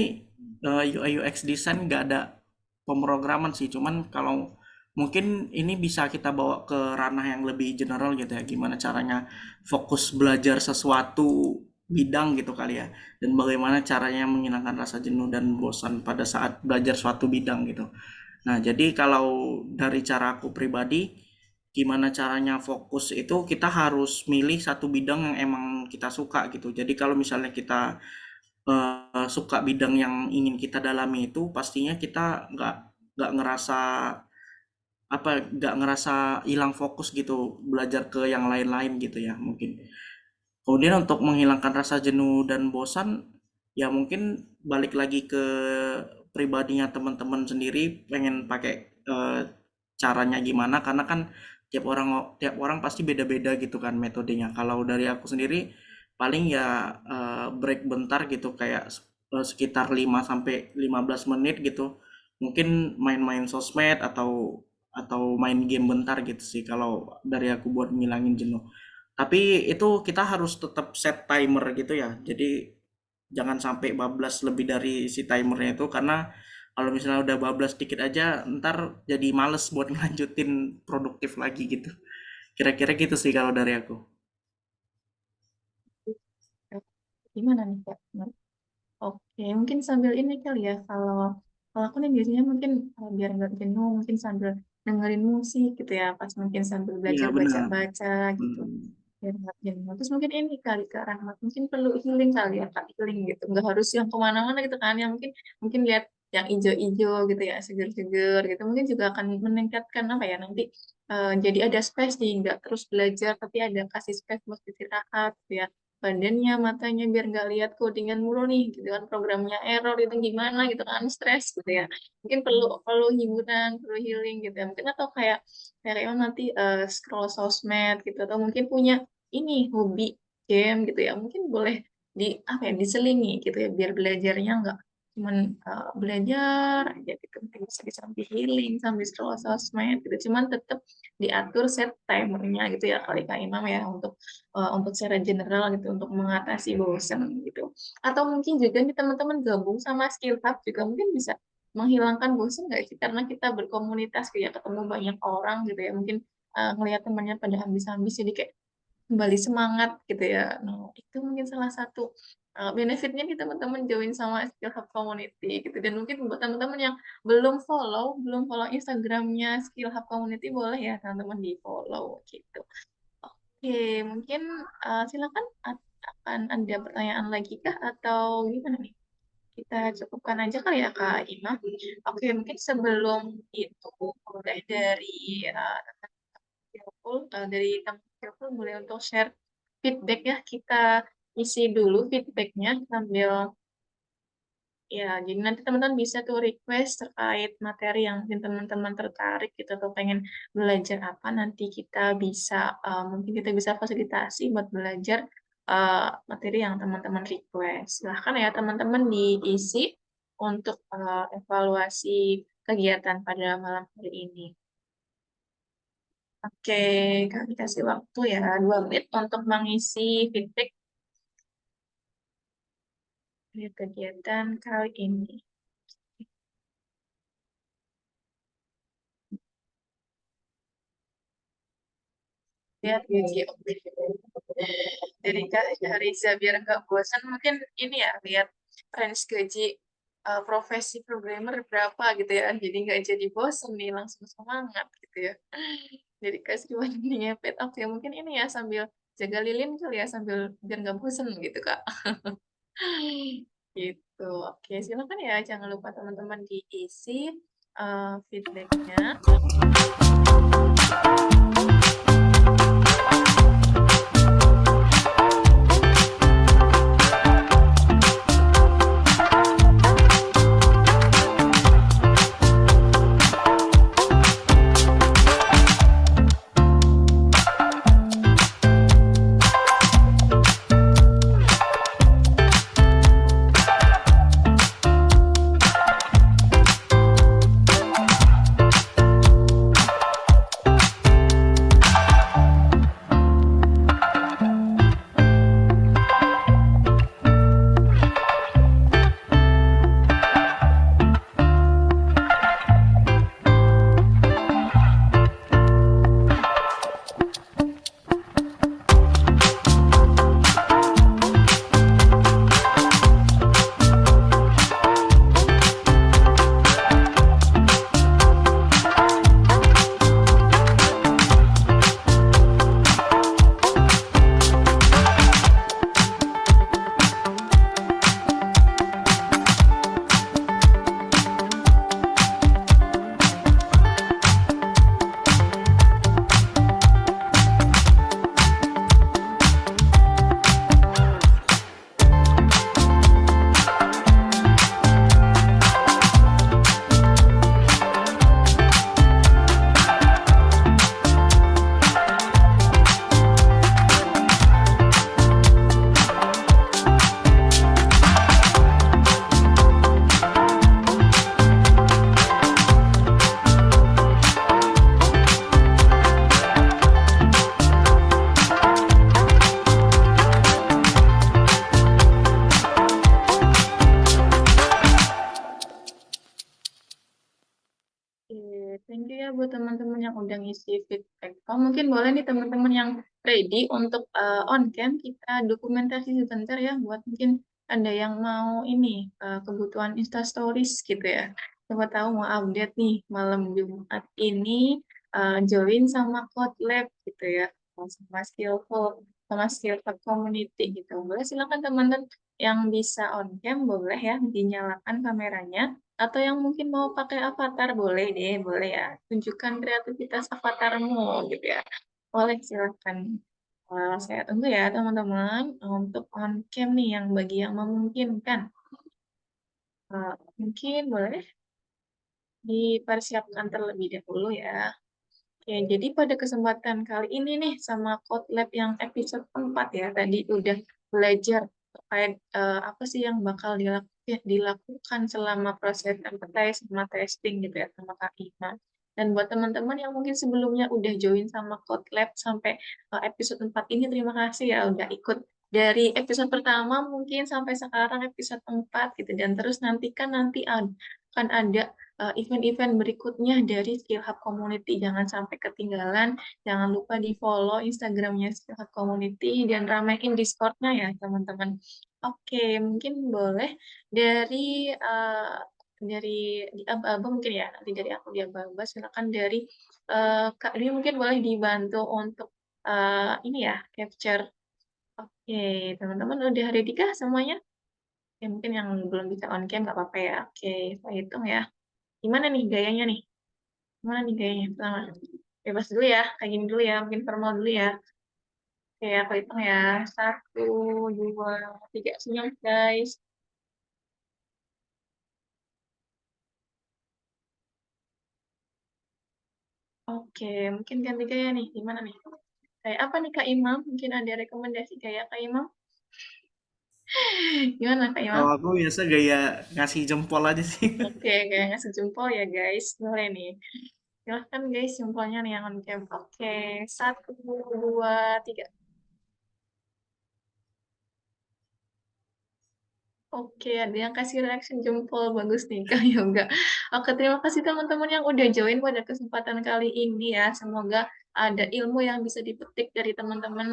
UI UX design nggak ada pemrograman sih, cuman kalau mungkin ini bisa kita bawa ke ranah yang lebih general gitu ya, gimana caranya fokus belajar sesuatu bidang gitu kali ya, dan bagaimana caranya menghilangkan rasa jenuh dan bosan pada saat belajar suatu bidang gitu. Nah, jadi kalau dari cara aku pribadi, gimana caranya fokus itu kita harus milih satu bidang yang emang kita suka gitu. Jadi kalau misalnya kita suka bidang yang ingin kita dalami itu pastinya kita nggak ngerasa nggak ngerasa hilang fokus gitu belajar ke yang lain-lain gitu ya mungkin. Kemudian untuk menghilangkan rasa jenuh dan bosan ya mungkin balik lagi ke pribadinya teman-teman sendiri pengen pakai caranya gimana, karena kan tiap orang pasti beda-beda gitu kan metodenya. Kalau dari aku sendiri paling ya break bentar gitu kayak sekitar 5 sampai 15 menit gitu. Mungkin main-main sosmed atau main game bentar gitu sih kalau dari aku buat ngilangin jenuh. Tapi itu kita harus tetap set timer gitu ya. Jadi jangan sampai bablas lebih dari si timernya itu, karena kalau misalnya udah bablas dikit aja ntar jadi males buat ngelanjutin produktif lagi gitu. Kira-kira gitu sih kalau dari aku. Gimana nih Kak? Oke, mungkin sambil ini kali ya, kalau kalau aku nih biasanya mungkin biar nggak jenuh, mungkin sambil dengerin musik gitu ya, pas mungkin sambil Iya belajar benar. baca-baca gitu. Hmm. Biar nggak jenuh. Terus mungkin ini kali Kak Rahmat, mungkin perlu healing kali ya Kak, healing gitu. Nggak harus yang kemana-mana gitu kan, yang mungkin mungkin lihat yang ijo-ijo gitu ya, seger-seger gitu. Mungkin juga akan meningkatkan apa ya nanti jadi ada space nih, nggak terus belajar, tapi ada kasih space buat istirahat gitu ya badannya, matanya biar nggak lihat codingan mulu nih, gitu kan programnya error itu gimana gitu kan stres gitu ya. Mungkin perlu perlu hiburan, perlu healing gitu ya. Mungkin atau kayak kayak emang nanti scroll sosmed gitu atau mungkin punya ini hobi game gitu ya. Mungkin boleh di apa ya diselingi gitu ya biar belajarnya nggak cuman belajar aja gitu. Mungkin bisa sambil healing, sambil scroll sosmed gitu. Cuman tetap diatur set timernya gitu ya kali Kak Imam ya untuk secara general gitu untuk mengatasi bosan gitu. Atau mungkin juga nih teman-teman gabung sama skill hub juga mungkin bisa menghilangkan bosan nggak sih karena kita berkomunitas kayak ketemu banyak orang gitu ya mungkin ngelihat temannya pada habis-habis jadi kayak kembali semangat gitu ya. Nah, itu mungkin salah satu benefitnya nih teman-teman join sama Skill Hub Community gitu. Dan mungkin buat teman-teman yang belum follow Instagramnya Skill Hub Community boleh ya teman-teman di follow gitu. Oke, mungkin silakan akan ada pertanyaan lagi kah atau gimana nih? Kita cukupkan aja kali ya Kak Ima. Oke, mungkin sebelum itu mulai dari uh, dari teman Skillful boleh untuk share feedback ya. Kita isi dulu feedbacknya sambil ya, jadi nanti teman-teman bisa tuh request terkait materi yang mungkin teman-teman tertarik gitu atau pengen belajar apa nanti kita bisa mungkin kita bisa fasilitasi buat belajar materi yang teman-teman request. Silahkan ya teman-teman diisi untuk evaluasi kegiatan pada malam hari ini. Oke, kami kasih waktu ya 2 menit untuk mengisi feedback dari kegiatan kali ini. lihat gaji. Oke. Jadi Kak Riza biar nggak bosan mungkin ini ya lihat range gaji profesi programmer berapa gitu ya. Jadi nggak jadi bosan nih langsung semangat gitu ya. Jadi kasih warnanya pet. Oke mungkin ini ya sambil jaga lilin kali ya sambil biar nggak bosan gitu Kak. Gitu. Oke silakan ya jangan lupa teman-teman diisi feedbacknya. Oke, thank you ya buat teman-teman yang udah ngisi feedback. Oh, mungkin boleh nih teman-teman yang ready untuk on cam kita dokumentasi sebentar ya buat mungkin ada yang mau ini kebutuhan Insta Stories gitu ya. Siapa tahu mau update nih malam Jumat ini join sama Code Lab gitu ya. Sama Skillful Community gitu. Boleh silakan teman-teman yang bisa on cam boleh ya dinyalakan kameranya atau yang mungkin mau pakai avatar boleh deh, boleh ya. Tunjukkan kreativitas avatarmu gitu ya. Boleh silakan. Saya tunggu ya teman-teman untuk on cam nih yang bagi yang memungkinkan. Mungkin boleh dipersiapkan terlebih dahulu ya. Oke, jadi pada kesempatan kali ini nih sama Code Lab yang episode 4 ya, tadi udah belajar terkait apa sih yang bakal dilakukan selama proses empathize sama testing gitu ya sama Kak Ima. Dan buat teman-teman yang mungkin sebelumnya udah join sama Code Lab sampai episode 4 ini, terima kasih ya udah ikut dari episode pertama mungkin sampai sekarang episode 4 gitu. Dan terus nantikan akan ada event-event berikutnya dari Skill Hub Community. Jangan sampai ketinggalan. Jangan lupa di-follow Instagramnya Skill Hub Community dan ramein Discord-nya ya, teman-teman. Oke, mungkin boleh dari di aba-aba mungkin ya, nanti dari aku di aba-aba, silakan dari Kak Dwi mungkin boleh dibantu untuk ini ya, capture. Oke, teman-teman udah ready kah semuanya? Oke, mungkin yang belum bisa on cam nggak apa-apa ya. Oke, saya hitung ya. Gimana nih gayanya nih? Gimana nih gayanya? Pertama, bebas dulu ya, kayak gini dulu ya, mungkin formal dulu ya. Oke, aku hitung ya. Satu, dua, tiga. Senyum, guys. Oke, mungkin ganti gaya nih. Gimana nih? Kayak apa nih Kak Imam? Mungkin ada rekomendasi gaya Kak Imam? Gimana Kak Kalau Imam? aku biasa gaya ngasih jempol aja sih. Oke, gaya ngasih jempol ya guys. Boleh nih. Silahkan guys, jempolnya nih yang on cam. Oke, satu, dua, tiga. Oke, ada yang kasih reaction jempol, bagus nih Kak Yoga. Oke, terima kasih teman-teman yang udah join pada kesempatan kali ini ya. Semoga ada ilmu yang bisa dipetik dari teman-teman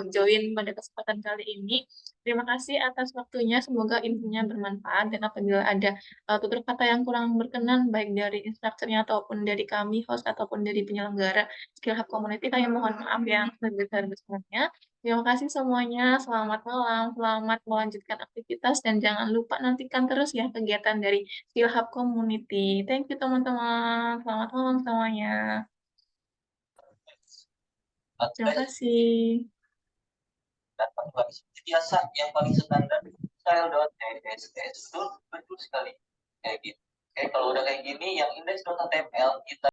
join pada kesempatan kali ini. Terima kasih atas waktunya, semoga infonya bermanfaat dan apabila ada tutur kata yang kurang berkenan baik dari instrukturnya ataupun dari kami host ataupun dari penyelenggara Skill Hub Community, kami mohon maaf yang sebesar-besarnya. Terima kasih semuanya. Selamat malam, selamat melanjutkan aktivitas, dan jangan lupa nantikan terus ya kegiatan dari Skill Hub Community. Thank you teman-teman. Selamat malam semuanya. Terima kasih. Datang lagi seperti biasa yang paling standar style.css betul sekali kayak gitu. Oke, kalau udah kayak gini yang index.html kita